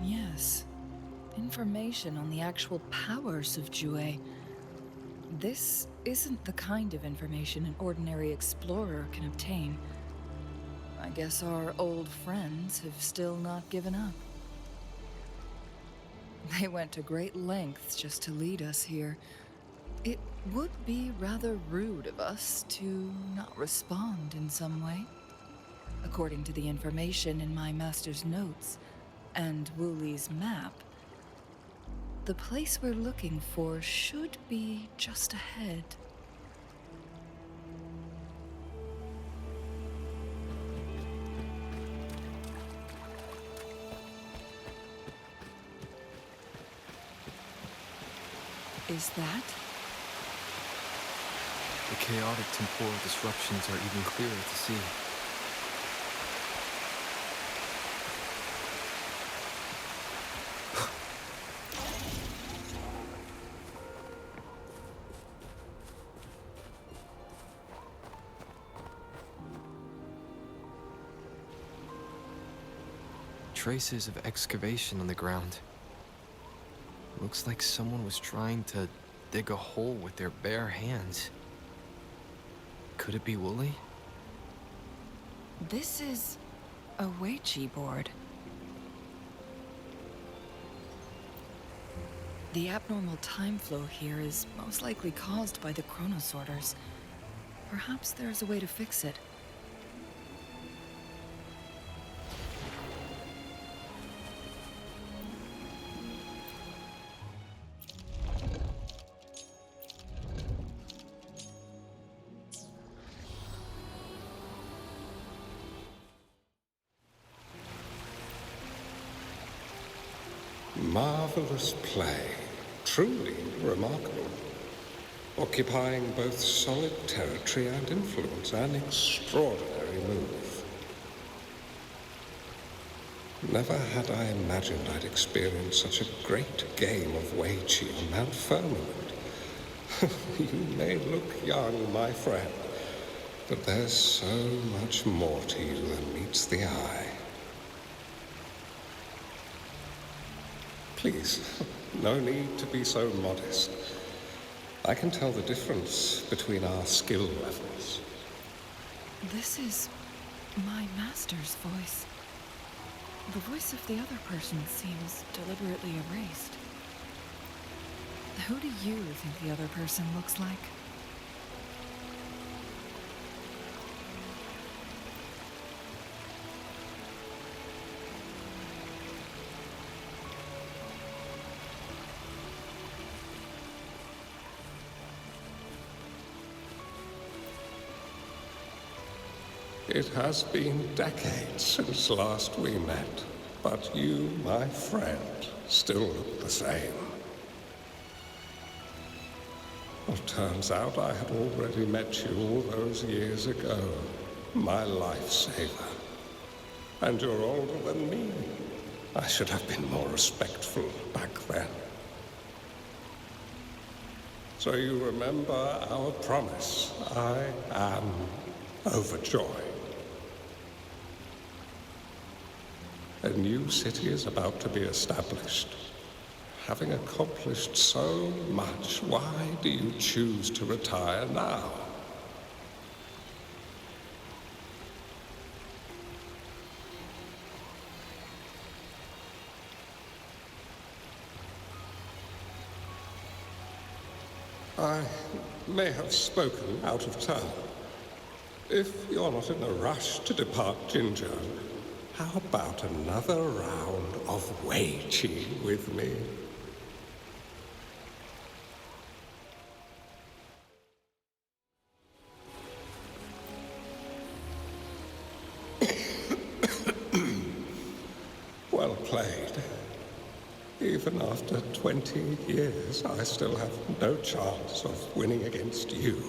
Yes, information on the actual powers of Jue. This isn't the kind of information an ordinary explorer can obtain. I guess our old friends have still not given up. They went to great lengths just to lead us here. It would be rather rude of us to not respond in some way. According to the information in my master's notes and Wu Li's map, the place we're looking for should be just ahead. Is that? The chaotic temporal disruptions are even clearer to see. Traces of excavation on the ground. Looks like someone was trying to dig a hole with their bare hands. Could it be Wooly? This is a Weiqi board. The abnormal time flow here is most likely caused by the chronosorters. Perhaps there's a way to fix it. Marvelous play, truly remarkable, occupying both solid territory and influence, an extraordinary move. Never had I imagined I'd experience such a great game of Weiqi on Mount Firmament. You may look young, my friend, but there's so much more to you than meets the eye. Please, no need to be so modest. I can tell the difference between our skill levels. This is my master's voice. The voice of the other person seems deliberately erased. Who do you think the other person looks like? It has been decades since last we met, but you, my friend, still look the same. Well, turns out I had already met you all those years ago, my lifesaver. And you're older than me. I should have been more respectful back then. So you remember our promise. I am overjoyed. A new city is about to be established. Having accomplished so much, why do you choose to retire now? I may have spoken out of turn. If you're not in a rush to depart Jinjo, how about another round of Wei Chi with me? Well played. Even after 20 years, I still have no chance of winning against you.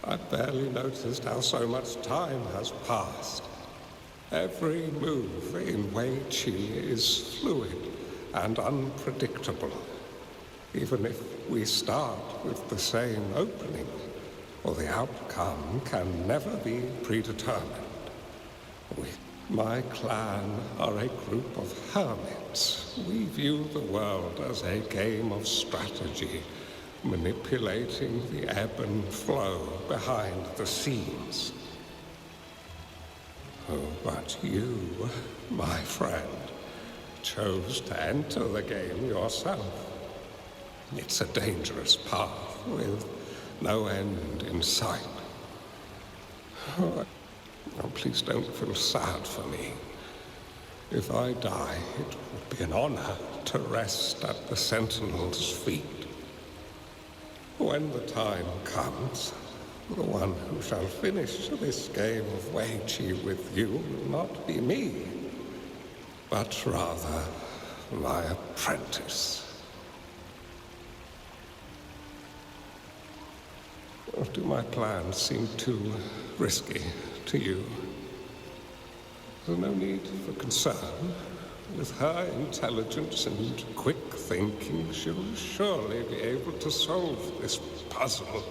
I barely noticed how so much time has passed. Every move in Wei Chi is fluid and unpredictable. Even if we start with the same opening, or the outcome can never be predetermined. We, my clan, are a group of hermits. We view the world as a game of strategy, manipulating the ebb and flow behind the scenes. Oh, but you, my friend, chose to enter the game yourself. It's a dangerous path with no end in sight. Oh, please don't feel sad for me. If I die, it would be an honor to rest at the Sentinel's feet. When the time comes, the one who shall finish this game of Wei Chi with you will not be me, but rather my apprentice. Or do my plans seem too risky to you? There's no need for concern. With her intelligence and quick thinking, she'll surely be able to solve this puzzle.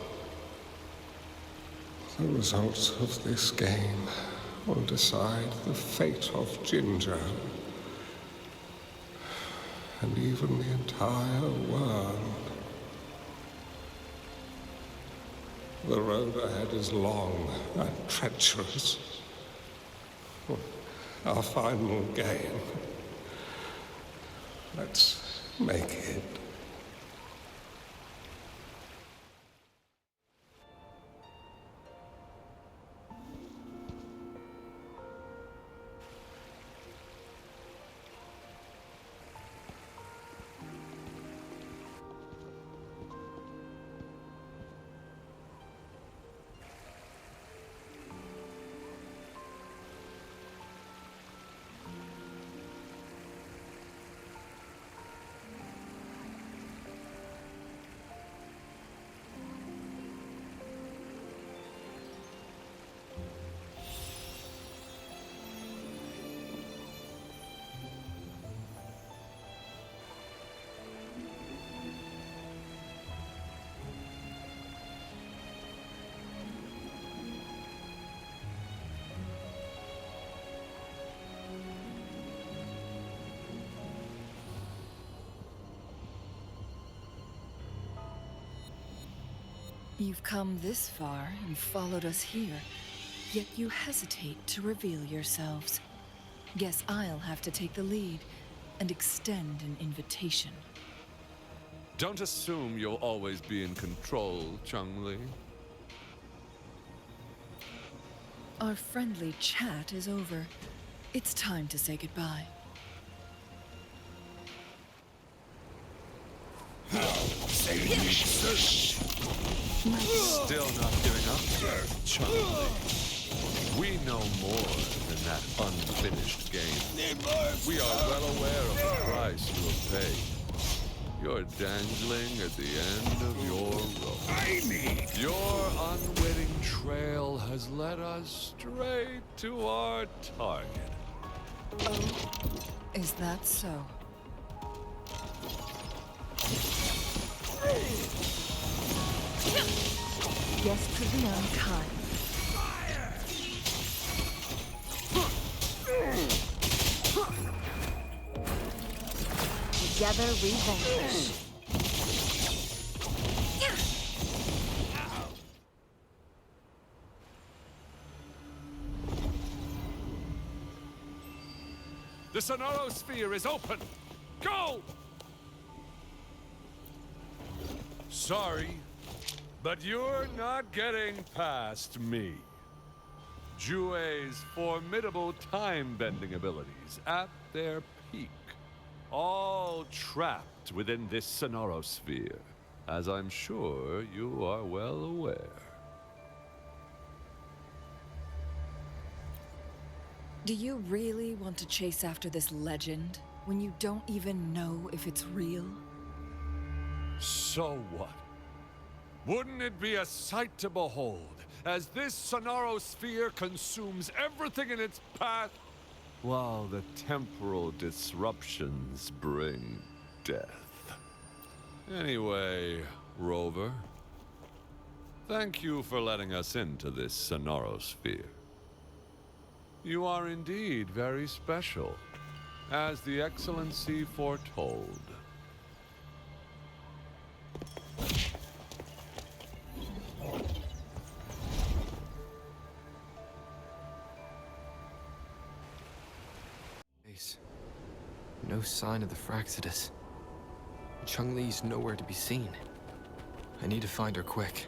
The results of this game will decide the fate of Jinjo, and even the entire world. The road ahead is long and treacherous. Our final game. Let's make it. You've come this far and followed us here, yet you hesitate to reveal yourselves. Guess I'll have to take the lead and extend an invitation. Don't assume you'll always be in control, Changli. Our friendly chat is over. It's time to say goodbye. Still not giving up, Chanli. We know more than that unfinished game. We are well aware of the price you have paid. You're dangling at the end of your rope. Your unwitting trail has led us straight to our target. Oh, is that so? Yes to the unkind. Together we vanquish. The Sonorosphere is open! Go! Sorry, but you're not getting past me. Jue's formidable time-bending abilities at their peak. All trapped within this Sonorosphere, as I'm sure you are well aware. Do you really want to chase after this legend when you don't even know if it's real? So what? Wouldn't it be a sight to behold as this Sonorosphere consumes everything in its path, while the temporal disruptions bring death? Anyway, Rover, thank you for letting us into this Sonorosphere. You are indeed very special, as the Excellency foretold. No sign of the Fraxidus. Chun-Li's nowhere to be seen. I need to find her quick.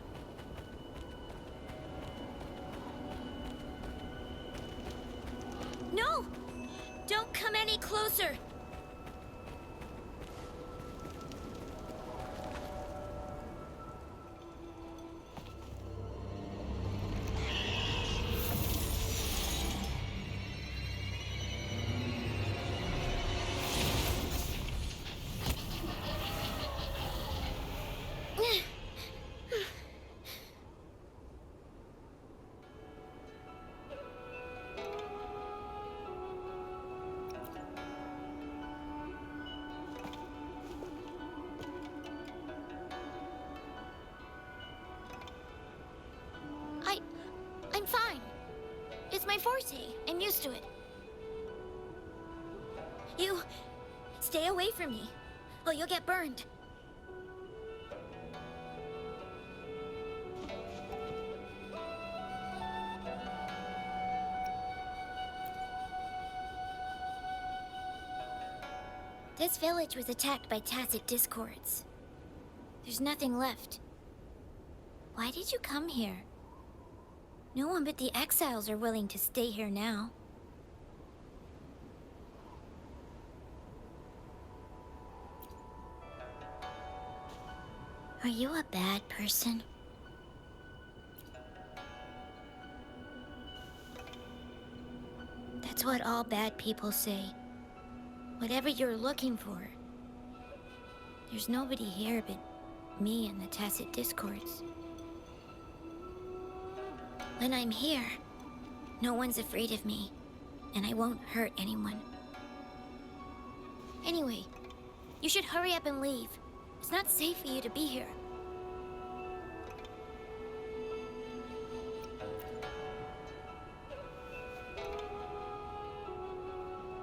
No! Don't come any closer! I'm fine. It's my forte. I'm used to it. You... stay away from me. Oh, you'll get burned. This village was attacked by tacit discords. There's nothing left. Why did you come here? No one but the exiles are willing to stay here now. Are you a bad person? That's what all bad people say. Whatever you're looking for, there's nobody here but me and the tacit discords. When I'm here, no one's afraid of me, and I won't hurt anyone. Anyway, you should hurry up and leave. It's not safe for you to be here.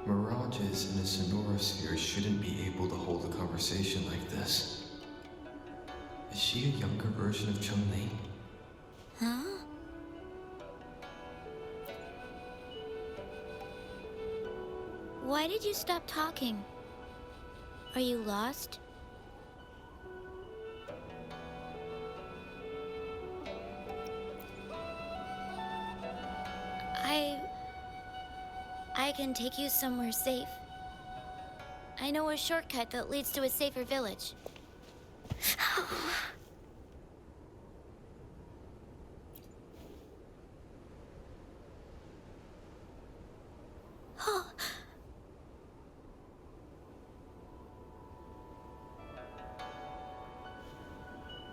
Mirages in a Sonorosphere shouldn't be able to hold a conversation like this. Is she a younger version of Chun-Li? Huh? Why did you stop talking? Are you lost? I can take you somewhere safe. I know a shortcut that leads to a safer village.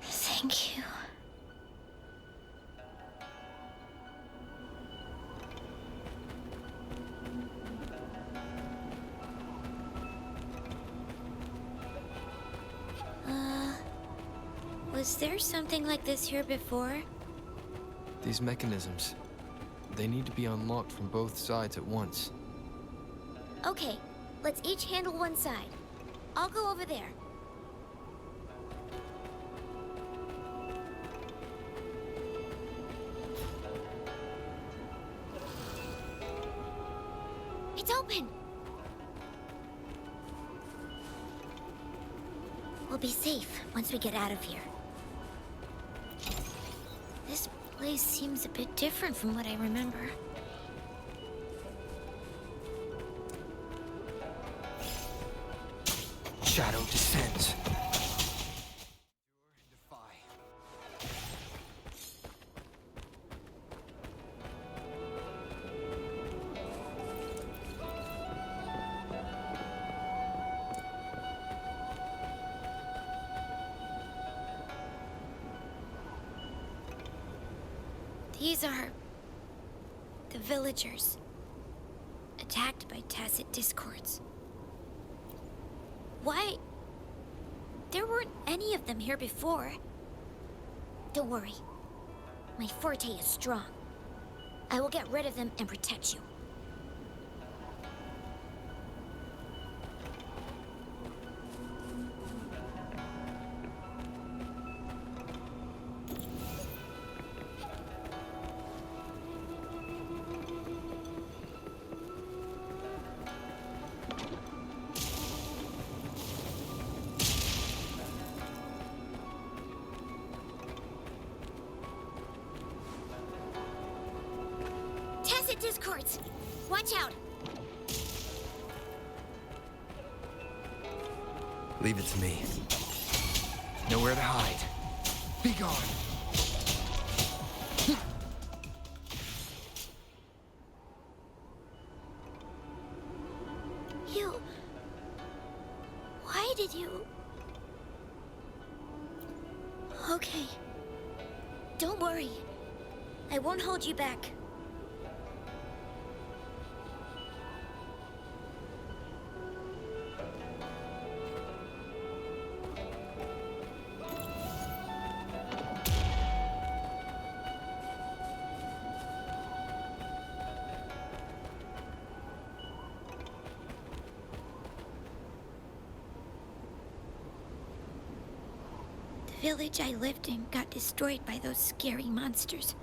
Thank you. Was there something like this here before? These mechanisms, they need to be unlocked from both sides at once. Okay, let's each handle one side. I'll go over there. It's open! We'll be safe once we get out of here. This place seems a bit different from what I remember. Shadow descends. These are the villagers, attacked by tacit discords. Why? There weren't any of them here before. Don't worry. My forte is strong. I will get rid of them and protect you. Discords! Watch out! Leave it to me. Nowhere to hide. Be gone. You... Why did you... Okay. Don't worry. I won't hold you back. The village I lived in got destroyed by those scary monsters.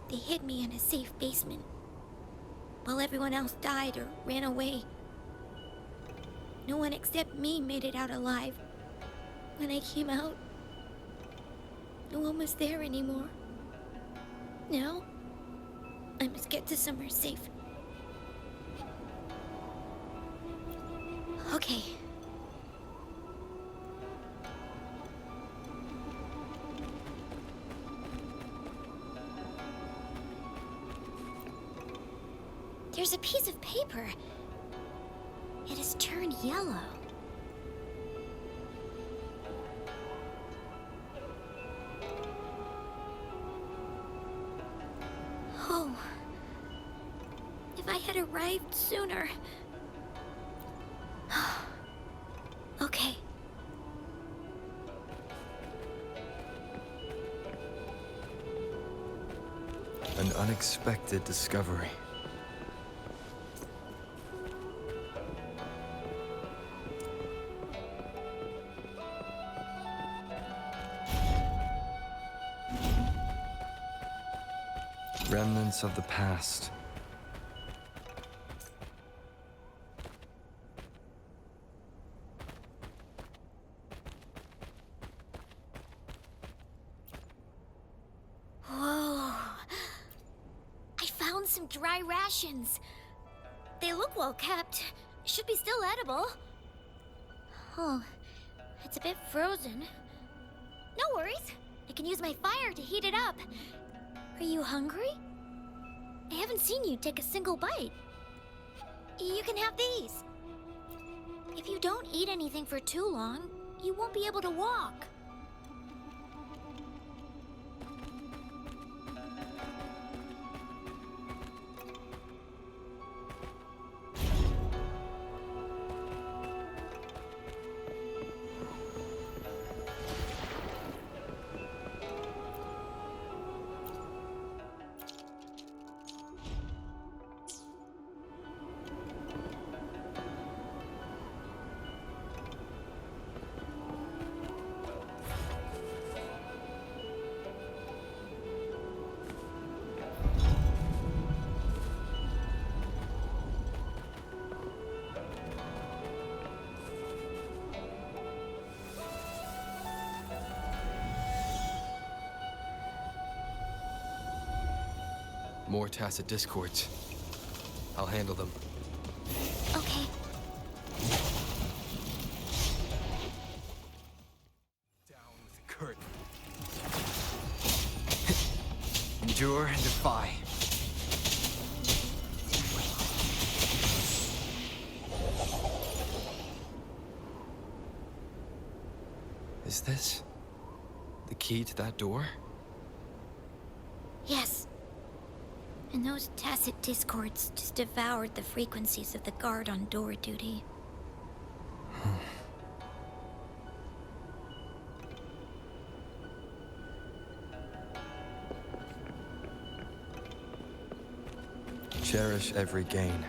They hid me in a safe basement, while everyone else died or ran away. No one except me made it out alive. When I came out, no one was there anymore. Now, I must get to somewhere safe. Okay. There's a piece of paper. It has turned yellow. Oh. If I had arrived sooner. Okay. An unexpected discovery. Remnants of the past. Whoa. I found some dry rations. They look well kept. Should be still edible. Oh, it's a bit frozen. No worries. I can use my fire to heat it up. Are you hungry? I haven't seen you take a single bite. You can have these. If you don't eat anything for too long, you won't be able to walk. More tacit discords. I'll handle them. Okay. Down with the curtain. Endure and defy. Is this the key to that door? Yes. And those tacit discords just devoured the frequencies of the guard on door duty. Cherish every gain.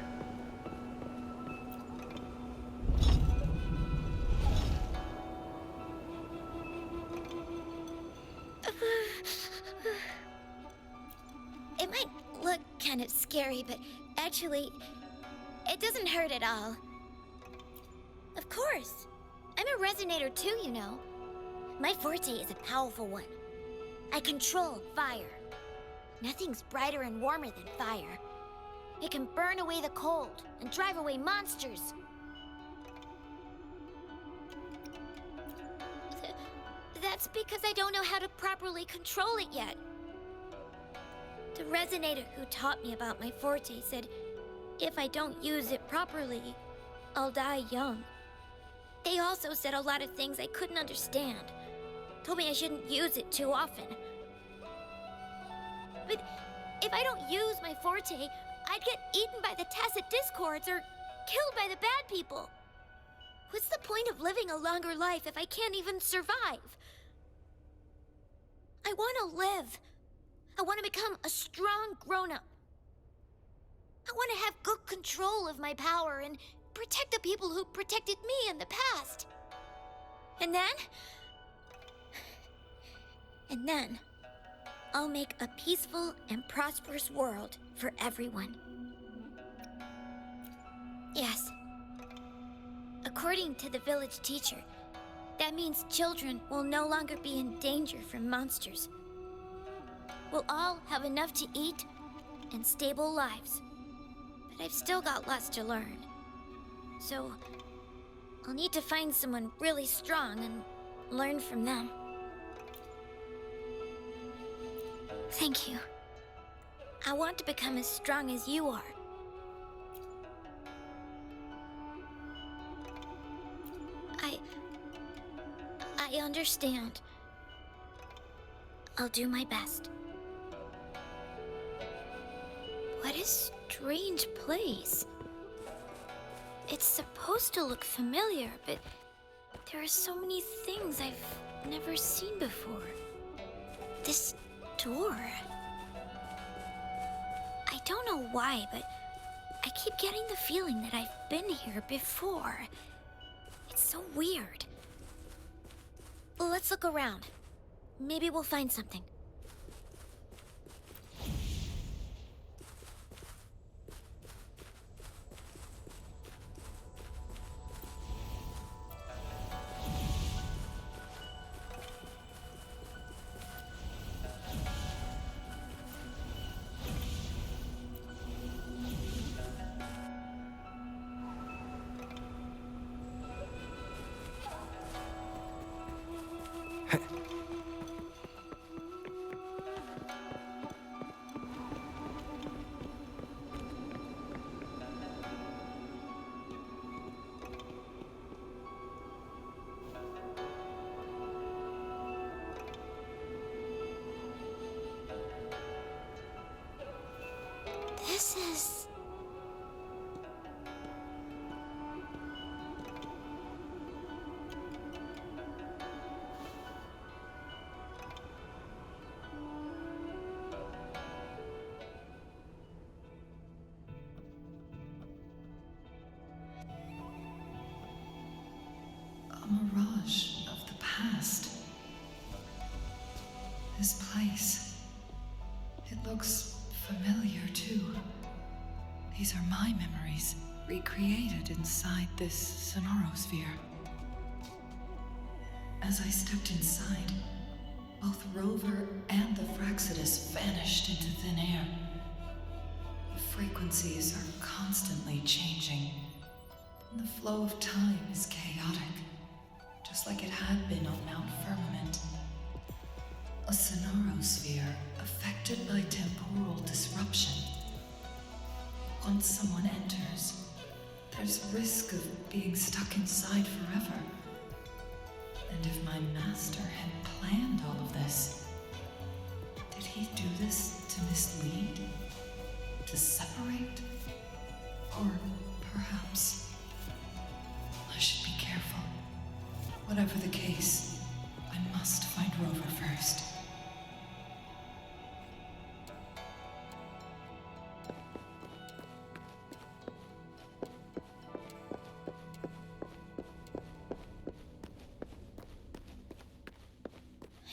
It might look kind of scary, but actually, it doesn't hurt at all. Of course. I'm a resonator too, you know. My forte is a powerful one. I control fire. Nothing's brighter and warmer than fire. It can burn away the cold and drive away monsters. That's because I don't know how to properly control it yet. The resonator who taught me about my forte said if I don't use it properly, I'll die young. They also said a lot of things I couldn't understand. Told me I shouldn't use it too often. But if I don't use my forte, I'd get eaten by the tacit discords or killed by the bad people. What's the point of living a longer life if I can't even survive? I want to live. I want to become a strong grown-up. I want to have good control of my power and protect the people who protected me in the past. And then, I'll make a peaceful and prosperous world for everyone. Yes. According to the village teacher, that means children will no longer be in danger from monsters. We'll all have enough to eat and stable lives. But I've still got lots to learn. So, I'll need to find someone really strong and learn from them. Thank you. I want to become as strong as you are. I understand. I'll do my best. What a strange place. It's supposed to look familiar, but there are so many things I've never seen before. This door. I don't know why, but I keep getting the feeling that I've been here before. It's so weird. Well, let's look around. Maybe we'll find something. This is... a mirage of the past. This place. It looks familiar too. These are my memories, recreated inside this sonorosphere. As I stepped inside, both Rover and the Fraxidus vanished into thin air, frequencies are constantly changing, and the flow of time is chaotic, just like it had been on Mount Firmament. A sonorosphere affected by temporal disruption. Once someone enters, there's risk of being stuck inside forever. And if my master had planned all of this, did he do this to mislead? To separate? Or perhaps I should be careful. Whatever the case, I must find Rover first.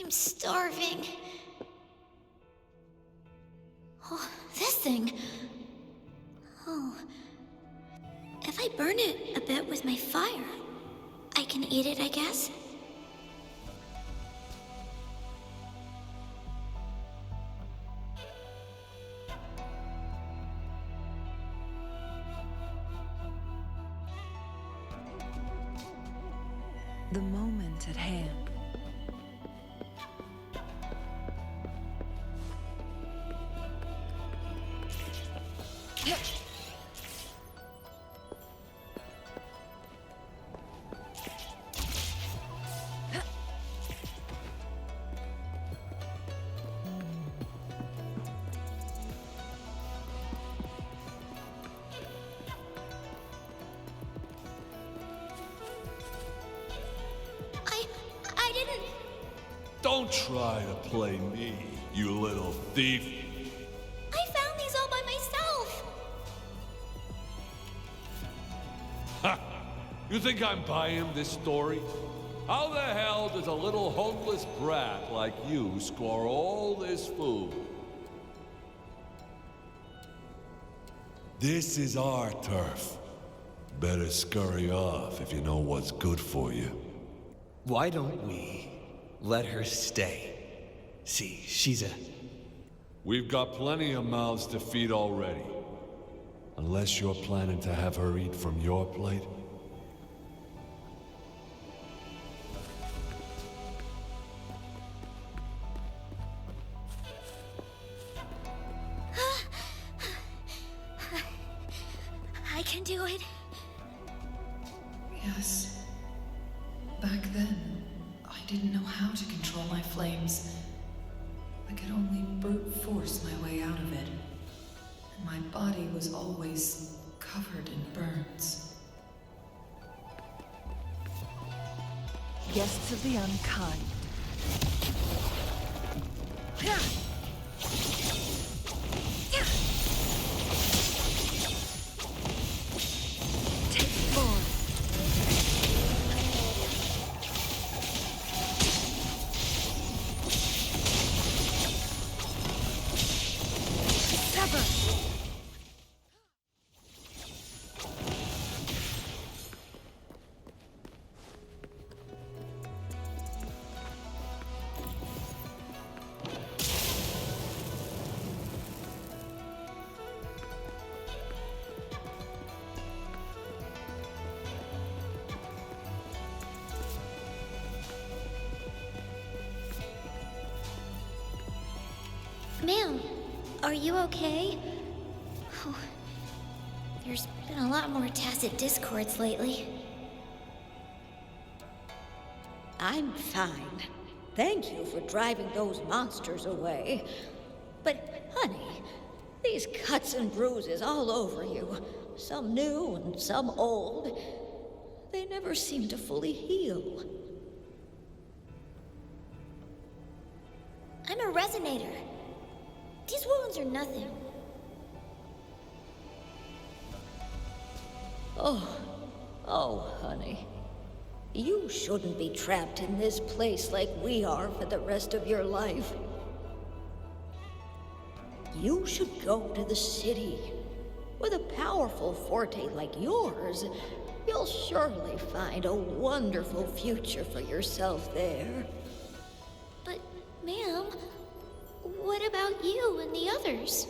I'm starving. Oh, this thing. Oh. If I burn it a bit with my fire, I can eat it, I guess. The moment at hand. I didn't... Don't try to play me, you little thief. I found these all by myself. Ha! You think I'm buying this story? How the hell does a little homeless brat like you score all this food? This is our turf. Better scurry off if you know what's good for you. Why don't we let her stay? See, she's a... We've got plenty of mouths to feed already. Unless you're planning to have her eat from your plate. I can do it. Yes. Back then, I didn't know how to control my flames. I could only brute force my way out of it. And my body was always covered in burns. Guests of the unkind. Take form. Sever. Ma'am, are you okay? Oh, there's been a lot more tacit discords lately. I'm fine. Thank you for driving those monsters away. But, honey, these cuts and bruises all over you, some new and some old, they never seem to fully heal. I'm a resonator. These wounds are nothing. Oh, honey. You shouldn't be trapped in this place like we are for the rest of your life. You should go to the city. With a powerful forte like yours, you'll surely find a wonderful future for yourself there. But, ma'am, what about you and the others?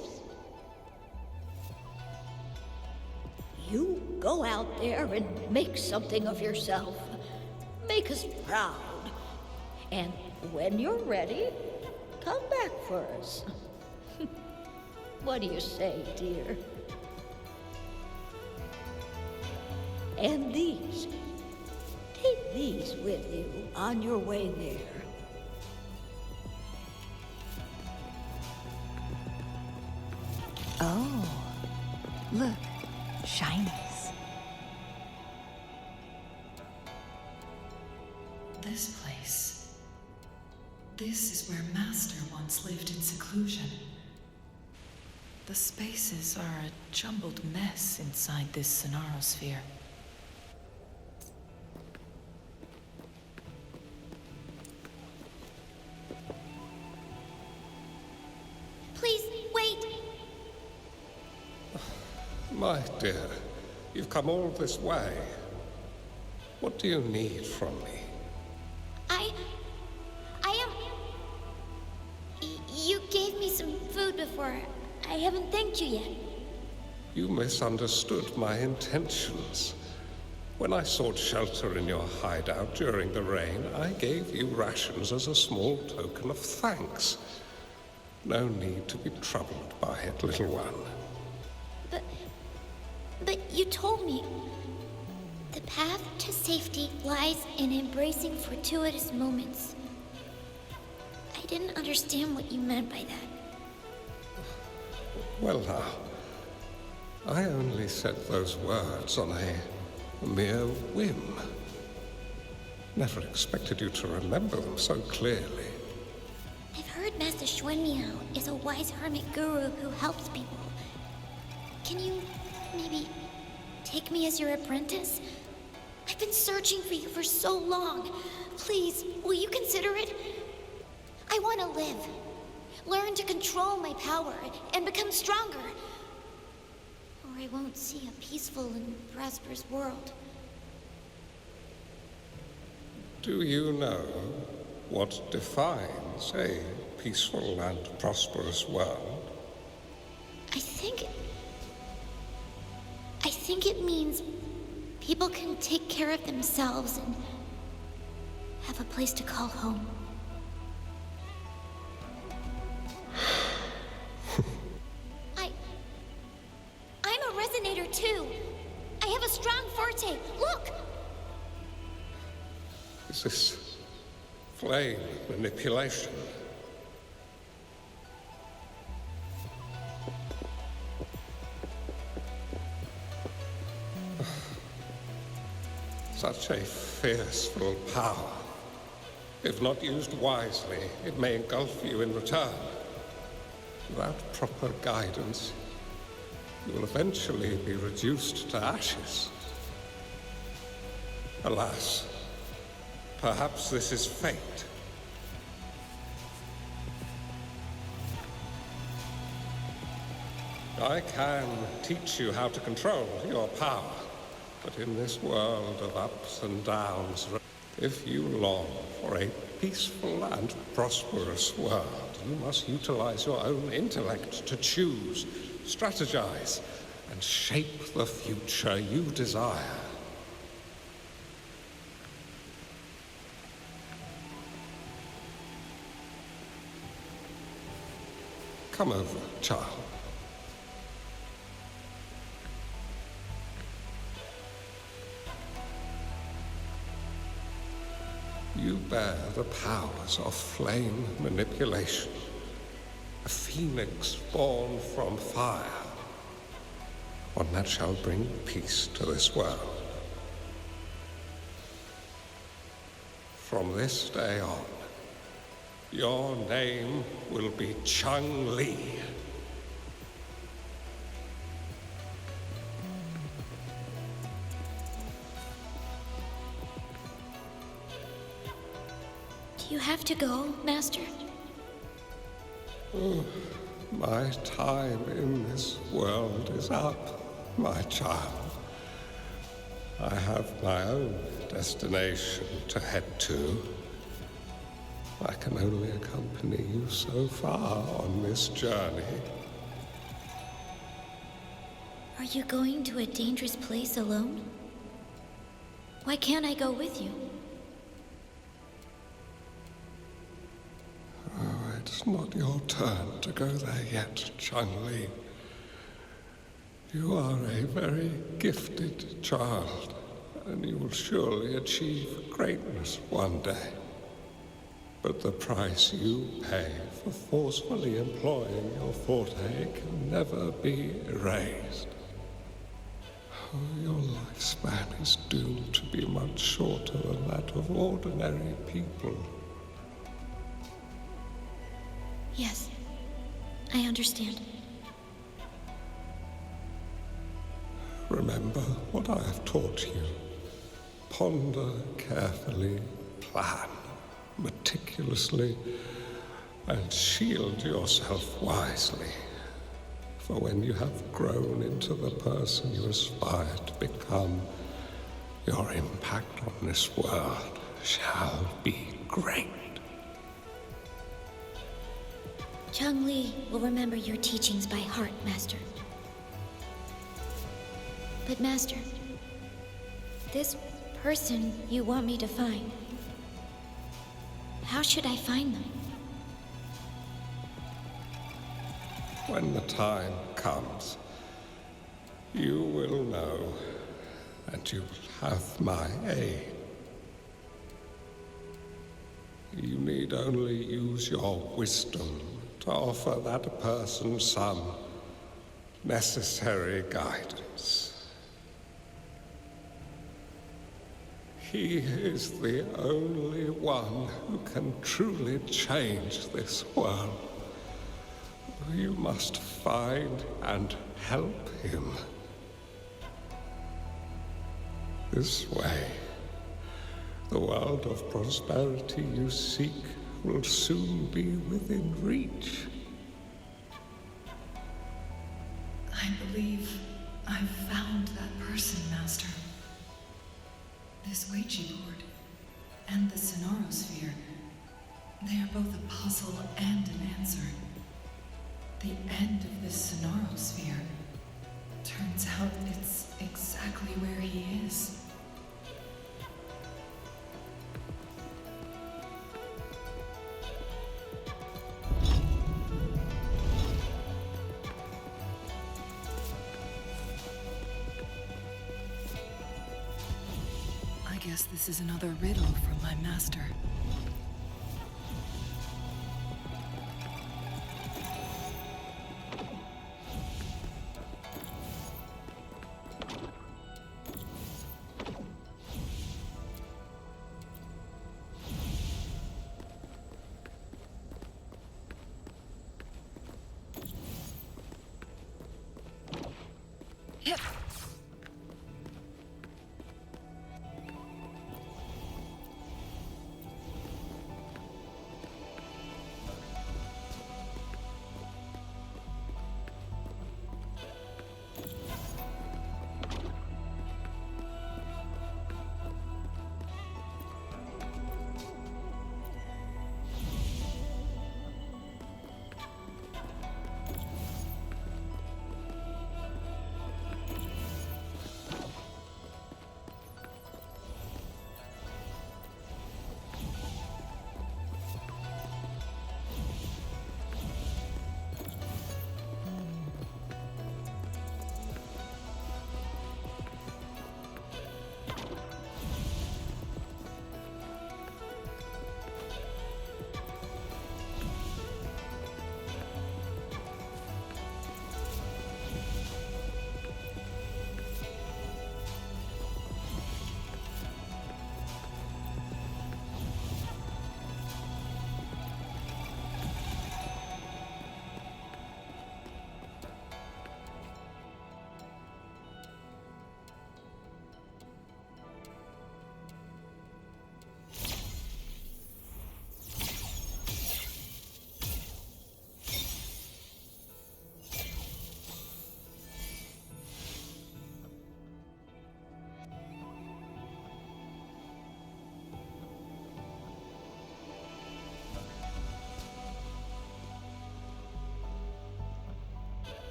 You go out there and make something of yourself. Make us proud. And when you're ready, come back for us. What do you say, dear? And these. Take these with you on your way there. Oh, look, shinies. This place. This is where Master once lived in seclusion. The spaces are a jumbled mess inside this Sonarosphere. Please, wait! My dear, you've come all this way. What do you need from me? You gave me some food before. I haven't thanked you yet. You misunderstood my intentions. When I sought shelter in your hideout during the rain, I gave you rations as a small token of thanks. No need to be troubled by it, little one. But you told me the path to safety lies in embracing fortuitous moments. I didn't understand what you meant by that. Well now, I only said those words on a mere whim. Never expected you to remember them so clearly. I've heard Master Xuanmiao is a wise hermit guru who helps people. Can you maybe take me as your apprentice? I've been searching for you for so long. Please, will you consider it? I want to live. Learn to control my power and become stronger. Or I won't see a peaceful and prosperous world. Do you know what defines a peaceful and prosperous world? I think it means people can take care of themselves and have a place to call home. I'm a resonator too. I have a strong forte. Look! Is this flame manipulation? Such a fearful power. If not used wisely, it may engulf you in return. Without proper guidance, you will eventually be reduced to ashes. Alas, perhaps this is fate. I can teach you how to control your power, but in this world of ups and downs, if you long for a peaceful and prosperous world, you must utilize your own intellect to choose, strategize, and shape the future you desire. Come over, child. You bear the powers of flame manipulation, a phoenix born from fire, one that shall bring peace to this world. From this day on, your name will be Changli. Do you have to go, Master? My time in this world is up, my child. I have my own destination to head to. I can only accompany you so far on this journey. Are you going to a dangerous place alone? Why can't I go with you? Oh, it's not your turn to go there yet, Chunli. You are a very gifted child, and you will surely achieve greatness one day. But the price you pay for forcefully employing your forte can never be erased. Oh, your lifespan is doomed to be much shorter than that of ordinary people. Yes, I understand. Remember what I have taught you. Ponder carefully, plan meticulously, and shield yourself wisely. For when you have grown into the person you aspire to become, your impact on this world shall be great. Chunli will remember your teachings by heart, Master. But Master, this person you want me to find, how should I find them? When the time comes, you will know, and you will have my aid. You need only use your wisdom to offer that person some necessary guidance. He is the only one who can truly change this world. You must find and help him. This way, the world of prosperity you seek will soon be within reach. I believe I've found that person, Master. This Ouija board and the Sonorosphere, they are both a puzzle and an answer. The end of this Sonorosphere, turns out it's exactly where he is. I guess this is another riddle from my master.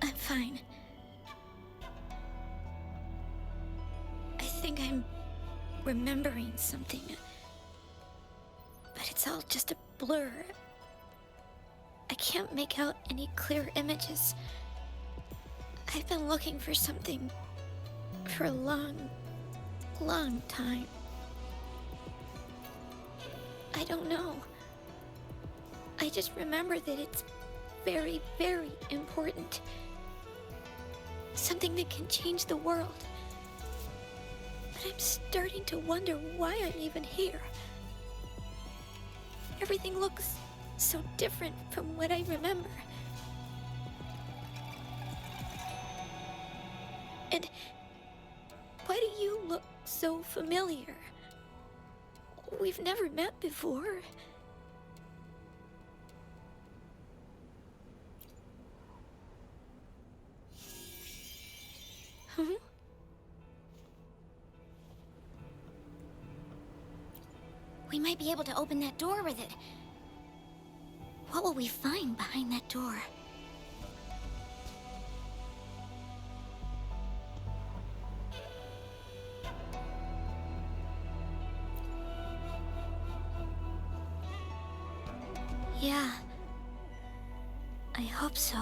I'm fine. I think I'm remembering something. But it's all just a blur. I can't make out any clear images. I've been looking for something for a long, long time. I don't know. I just remember that it's very, very important. Something that can change the world. But I'm starting to wonder why I'm even here. Everything looks so different from what I remember. And why do you look so familiar? We've never met before. Huh? We might be able to open that door with it. What will we find behind that door? Yeah, I hope so.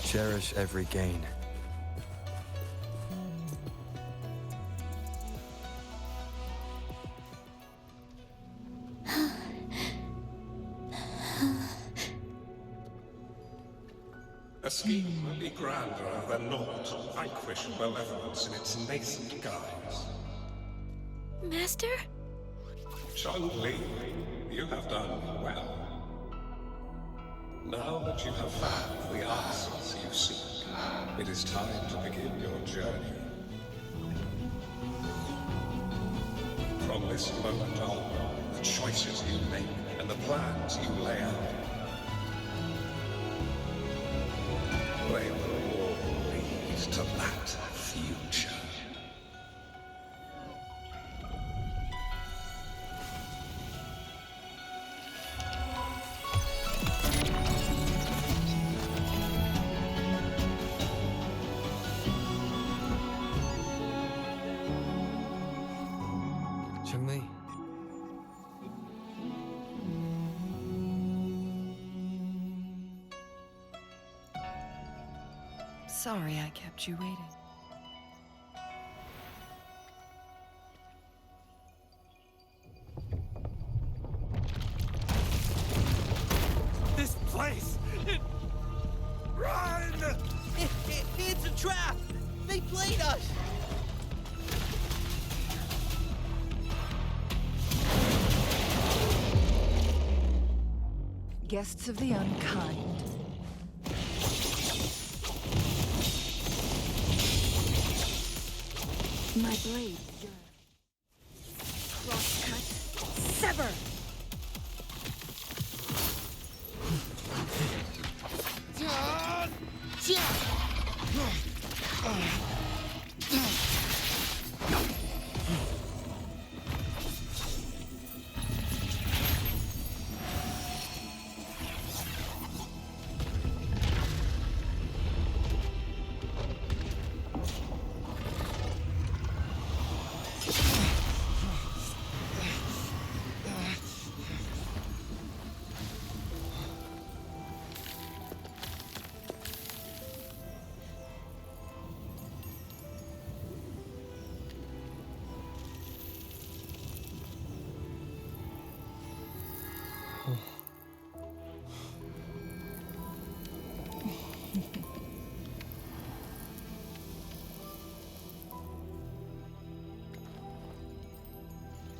Cherish every gain. A scheme will be grander than naught to vanquish malevolence in its nascent guise. Master? Chun-Li, you have done well. Now that you have found the answers you seek, it is time to begin your journey. From this moment on, the choices you make and the plans you lay out, they will all lead to that future. Chun-Li. Sorry I kept you waiting. This place! Run! It's a trap! They played us! Guests of the unkind. My blade yearns. Crosscut. Sever!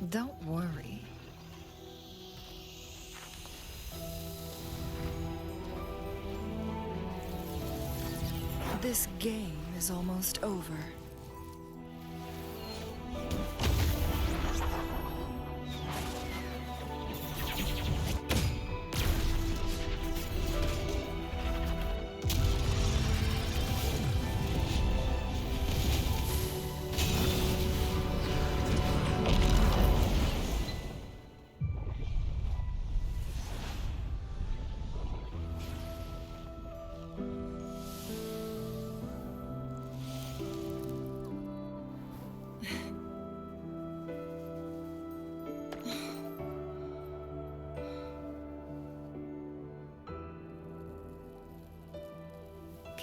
Don't worry. This game is almost over.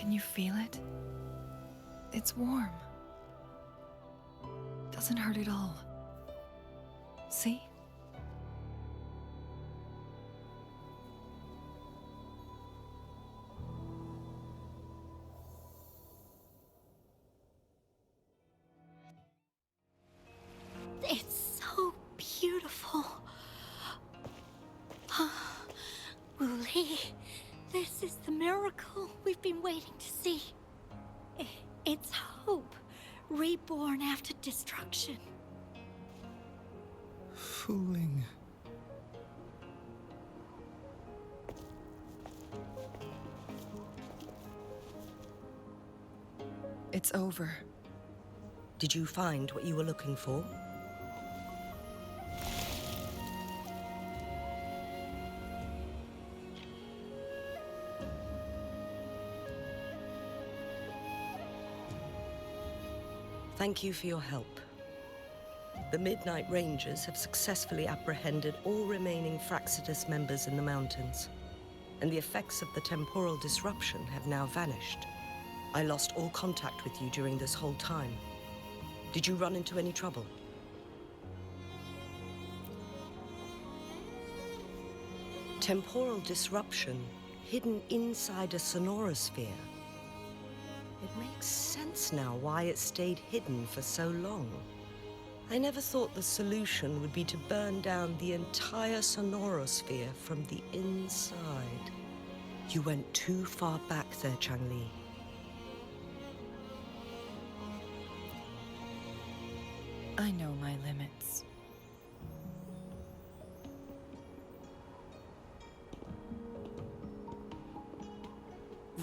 Can you feel it? It's warm. Doesn't hurt at all. See? It's so beautiful. Wooly, this is the miracle we've been waiting to see. It's hope, reborn after destruction. Fooling. It's over. Did you find what you were looking for? Thank you for your help. The Midnight Rangers have successfully apprehended all remaining Fraxidus members in the mountains, and the effects of the temporal disruption have now vanished. I lost all contact with you during this whole time. Did you run into any trouble? Temporal disruption hidden inside a sonorosphere. It makes sense now why it stayed hidden for so long. I never thought the solution would be to burn down the entire sonorosphere from the inside. You went too far back there, Changli. I know my limits.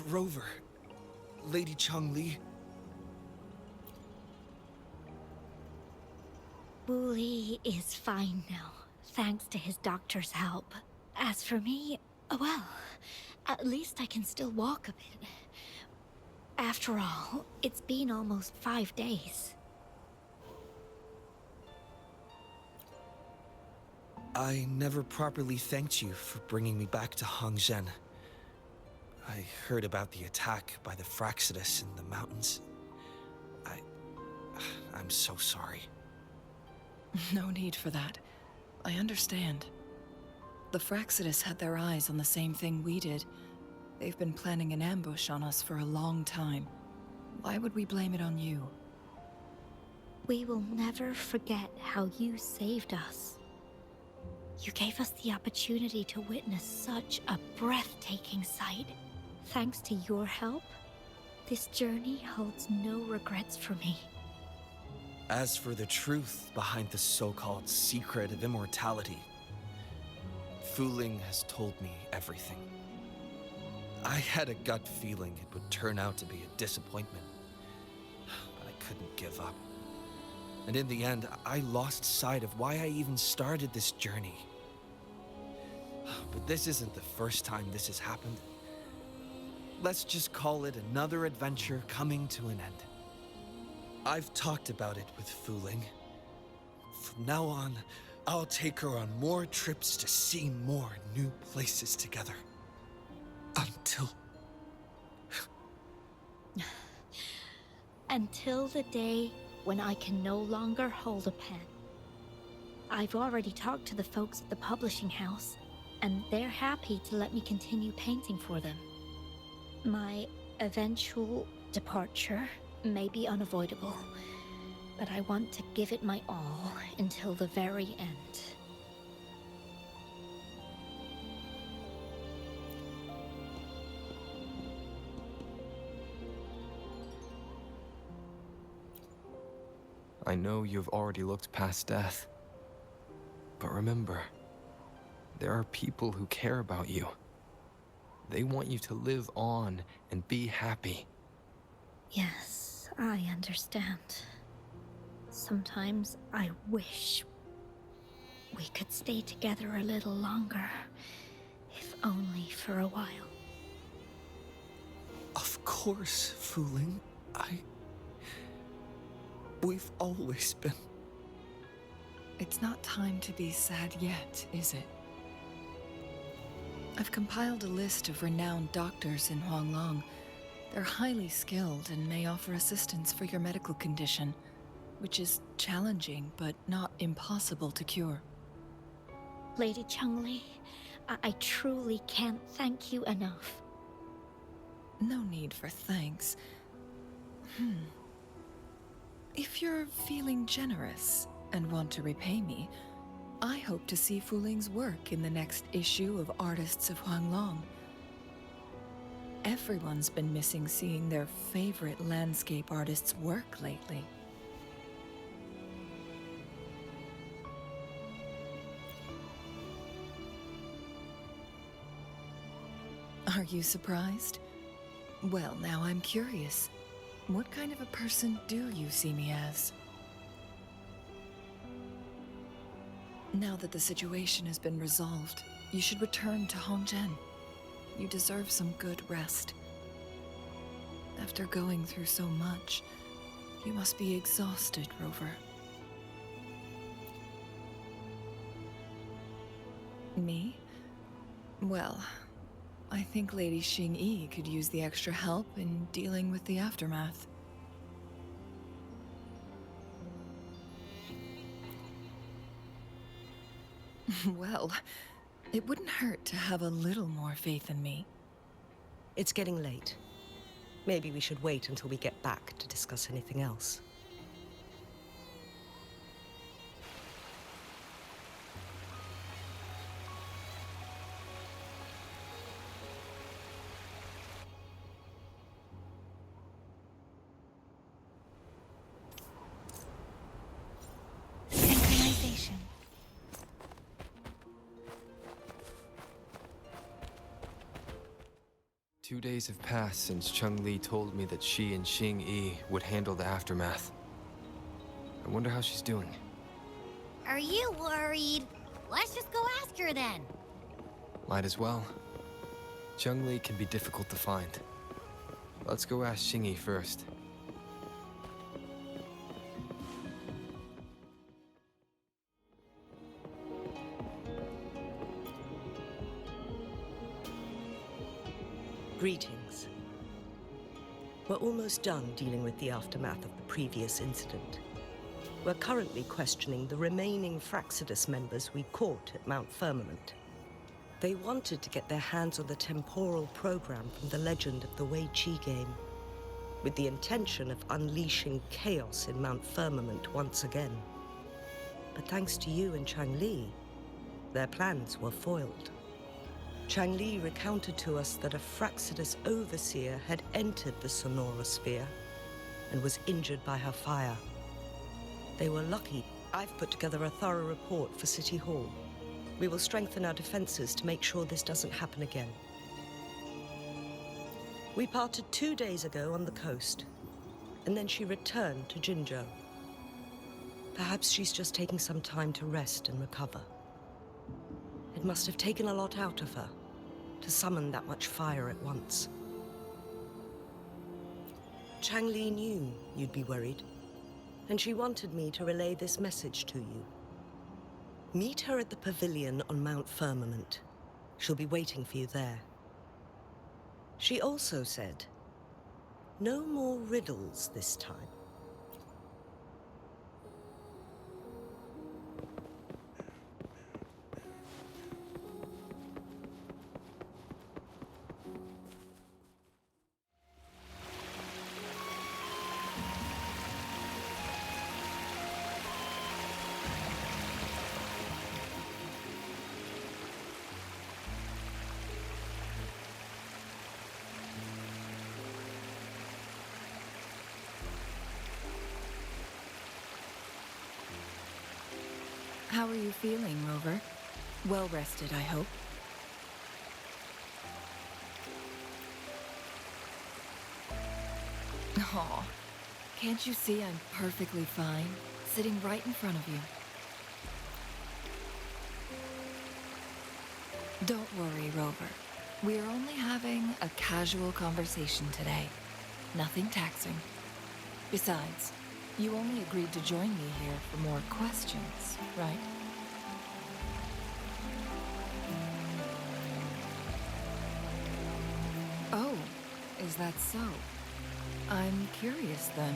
Rover. Lady Changli. Wooly is fine now, thanks to his doctor's help. As for me, well, at least I can still walk a bit. After all, it's been almost 5 days. I never properly thanked you for bringing me back to Hongzhen. I heard about the attack by the Fraxidus in the mountains. I'm so sorry. No need for that. I understand. The Fraxidus had their eyes on the same thing we did. They've been planning an ambush on us for a long time. Why would we blame it on you? We will never forget how you saved us. You gave us the opportunity to witness such a breathtaking sight. Thanks to your help, this journey holds no regrets for me. As for the truth behind the so-called secret of immortality, Fooling has told me everything. I had a gut feeling it would turn out to be a disappointment, but I couldn't give up. And in the end, I lost sight of why I even started this journey. But this isn't the first time this has happened. Let's just call it another adventure coming to an end. I've talked about it with Fooling. From now on, I'll take her on more trips to see more new places together. Until the day when I can no longer hold a pen. I've already talked to the folks at the publishing house, and they're happy to let me continue painting for them. My eventual departure may be unavoidable, but I want to give it my all until the very end. I know you've already looked past death. But remember, there are people who care about you. They want you to live on and be happy. Yes, I understand. Sometimes I wish we could stay together a little longer, if only for a while. Of course, Fooling. We've always been. It's not time to be sad yet, is it? I've compiled a list of renowned doctors in Huanglong. They're highly skilled and may offer assistance for your medical condition, which is challenging but not impossible to cure. Lady Changli, I truly can't thank you enough. No need for thanks. If you're feeling generous and want to repay me, I hope to see Fu Ling's work in the next issue of Artists of Huanglong. Everyone's been missing seeing their favorite landscape artists work lately. Are you surprised? Well, now I'm curious. What kind of a person do you see me as? Now that the situation has been resolved, you should return to Hongzhen. You deserve some good rest. After going through so much, you must be exhausted, Rover. Me? Well, I think Lady Xingyi could use the extra help in dealing with the aftermath. Well, it wouldn't hurt to have a little more faith in me. It's getting late. Maybe we should wait until we get back to discuss anything else. Synchronization. 2 days have passed since Changli told me that she and Xingyi would handle the aftermath. I wonder how she's doing. Are you worried? Let's just go ask her then. Might as well. Changli can be difficult to find. Let's go ask Xingyi first. Greetings. We're almost done dealing with the aftermath of the previous incident. We're currently questioning the remaining Fraxidus members we caught at Mount Firmament. They wanted to get their hands on the temporal program from the legend of the Wei Qi game, with the intention of unleashing chaos in Mount Firmament once again. But thanks to you and Changli, their plans were foiled. Changli recounted to us that a Fraxidus overseer had entered the Sonora Sphere and was injured by her fire. They were lucky. I've put together a thorough report for City Hall. We will strengthen our defenses to make sure this doesn't happen again. We parted 2 days ago on the coast, and then she returned to Jinzhou. Perhaps she's just taking some time to rest and recover. It must have taken a lot out of her to summon that much fire at once. Changli knew you'd be worried, and she wanted me to relay this message to you. Meet her at the pavilion on Mount Firmament. She'll be waiting for you there. She also said, no more riddles this time. How are you feeling, Rover? Well rested, I hope. Aw, can't you see I'm perfectly fine, sitting right in front of you? Don't worry, Rover. We're only having a casual conversation today. Nothing taxing. Besides, you only agreed to join me here for more questions, right? Oh, Is that so? I'm curious then.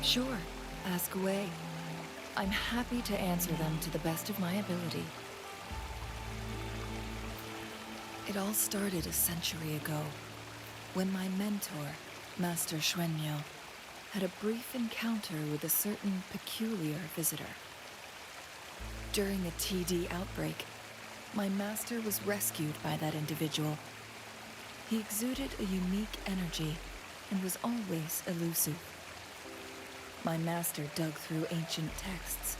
Sure, ask away. I'm happy to answer them to the best of my ability. It all started a century ago, when my mentor, Master Xuanmiao, had a brief encounter with a certain peculiar visitor. During a TD outbreak, my master was rescued by that individual. He exuded a unique energy and was always elusive. My master dug through ancient texts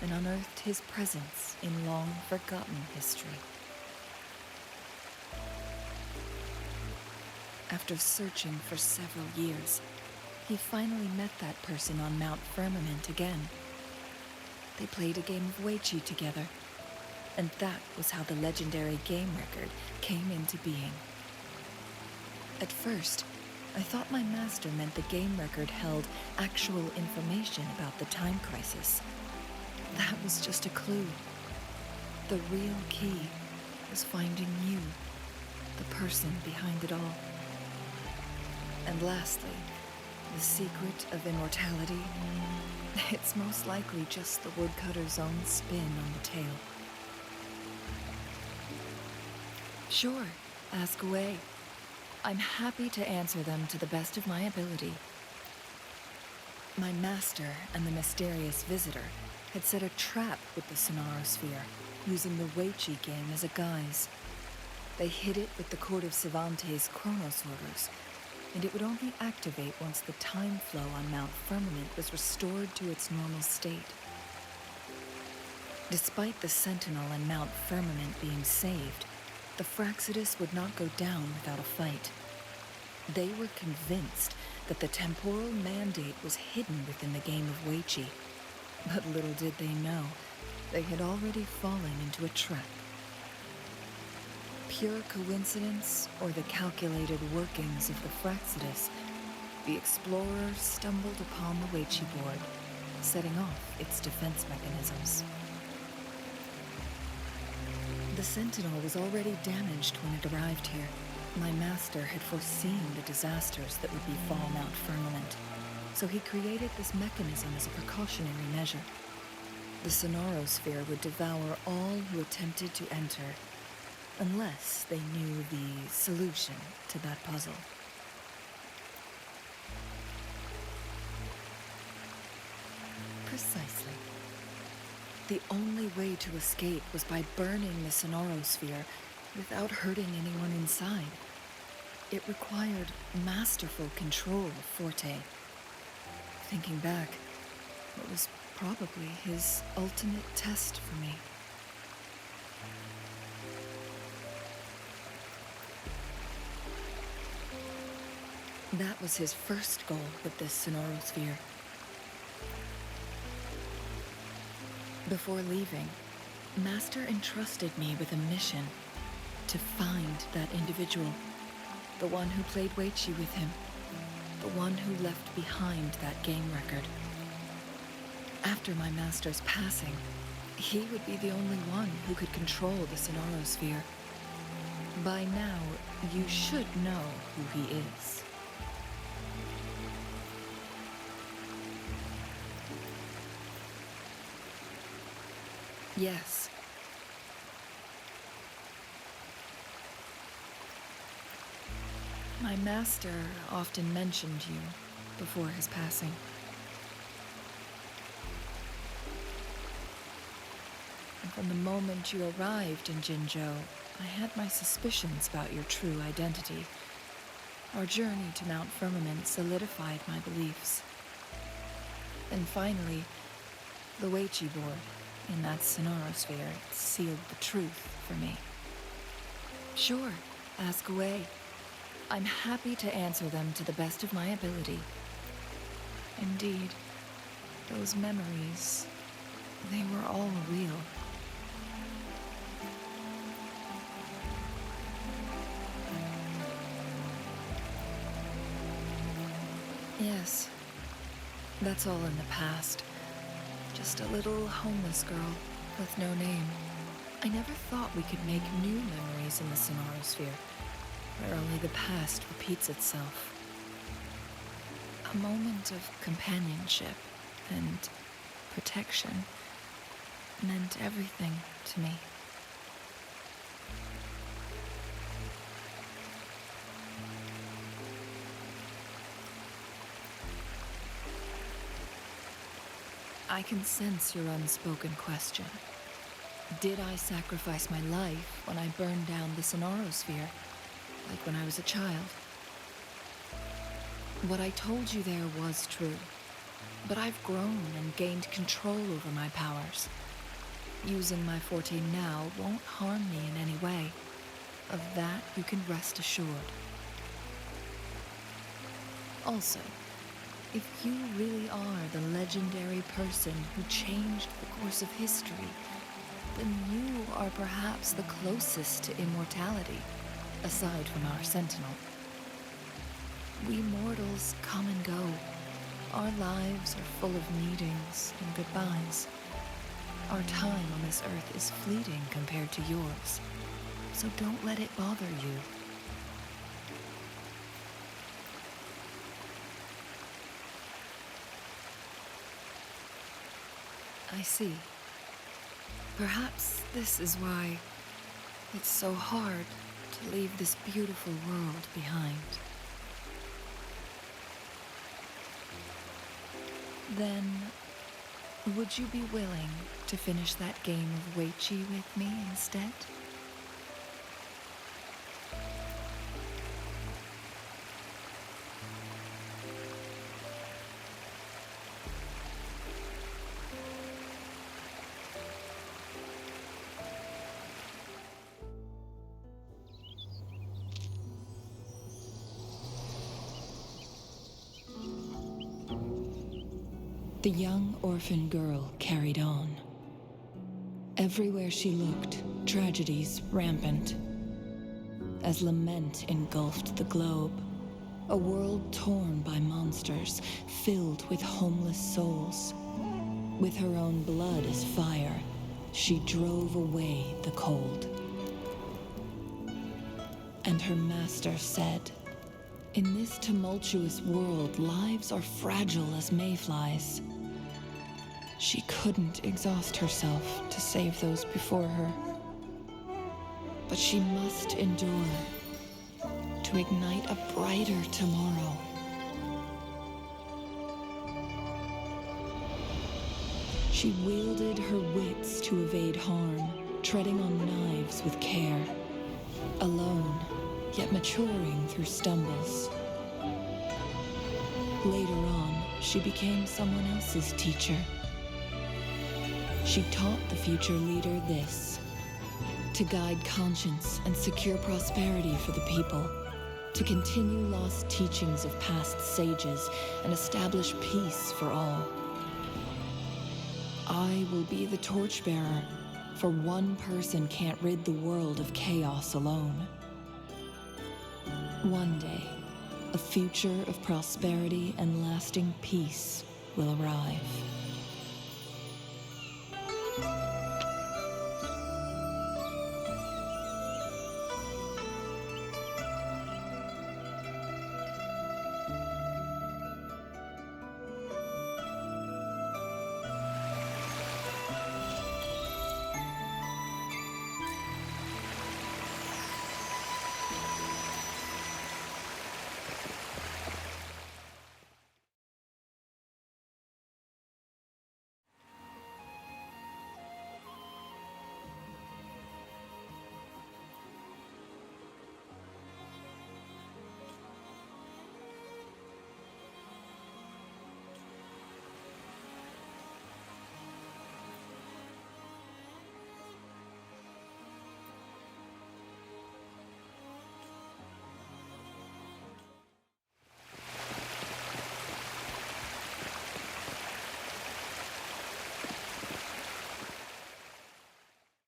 and unearthed his presence in long-forgotten history. After searching for several years, he finally met that person on Mount Firmament again. They played a game of Weiqi together, and that was how the legendary game record came into being. At first, I thought my master meant the game record held actual information about the time crisis. That was just a clue. The real key was finding you, the person behind it all. And lastly, the secret of immortality. It's most likely just the woodcutter's own spin on the tale. Sure, ask away. I'm happy to answer them to the best of my ability. My master and the mysterious visitor had set a trap with the Sonorosphere, using the Weiqi game as a guise. They hid it with the Court of Cervantes' Chronos orders, and it would only activate once the time flow on Mount Firmament was restored to its normal state. Despite the Sentinel and Mount Firmament being saved, the Fraxidus would not go down without a fight. They were convinced that the temporal mandate was hidden within the game of Weiqi, but little did they know, they had already fallen into a trap. Pure coincidence or the calculated workings of the Fraxidus, the explorer stumbled upon the Weiqi board, setting off its defense mechanisms. The Sentinel was already damaged when it arrived here. My master had foreseen the disasters that would befall Mount Firmament, so he created this mechanism as a precautionary measure. The Sonorosphere would devour all who attempted to enter, unless they knew the solution to that puzzle. Precisely. The only way to escape was by burning the Sonorosphere without hurting anyone inside. It required masterful control of Forte. Thinking back, it was probably his ultimate test for me. That was his first goal with this Sonorosphere. Before leaving, Master entrusted me with a mission to find that individual, the one who played Weiqi with him, the one who left behind that game record. After my master's passing, he would be the only one who could control the Sonorosphere. By now, you should know who he is. Yes. My master often mentioned you before his passing. And from the moment you arrived in Jinzhou, I had my suspicions about your true identity. Our journey to Mount Firmament solidified my beliefs. And finally, the Weiqi board in that Sonorosphere sealed the truth for me. Sure, ask away. I'm happy to answer them to the best of my ability. Indeed, those memories, they were all real. Yes, that's all in the past. Just a little homeless girl with no name. I never thought we could make new memories in the Sonorosphere. where only the past repeats itself. A moment of companionship and protection meant everything to me. I can sense your unspoken question. Did I sacrifice my life when I burned down the Sonorosphere, like when I was a child? What I told you there was true, but I've grown and gained control over my powers. Using my forte now won't harm me in any way. Of that you can rest assured. Also, if you really are the legendary person who changed the course of history, then you are perhaps the closest to immortality, aside from our sentinel. We mortals come and go. Our lives are full of meetings and goodbyes. Our time on this earth is fleeting compared to yours, so don't let it bother you. I see. Perhaps this is why it's so hard to leave this beautiful world behind. Then, would you be willing to finish that game of Weiqi with me instead? The young orphan girl carried on. Everywhere she looked, tragedies rampant. As lament engulfed the globe, a world torn by monsters, filled with homeless souls. With her own blood as fire, she drove away the cold. And her master said, "In this tumultuous world, lives are fragile as mayflies." She couldn't exhaust herself to save those before her. But she must endure to ignite a brighter tomorrow. She wielded her wits to evade harm, treading on knives with care. Alone, yet maturing through stumbles. Later on, she became someone else's teacher. She taught the future leader this: to guide conscience and secure prosperity for the people, to continue lost teachings of past sages and establish peace for all. I will be the torchbearer, for one person can't rid the world of chaos alone. One day, a future of prosperity and lasting peace will arrive.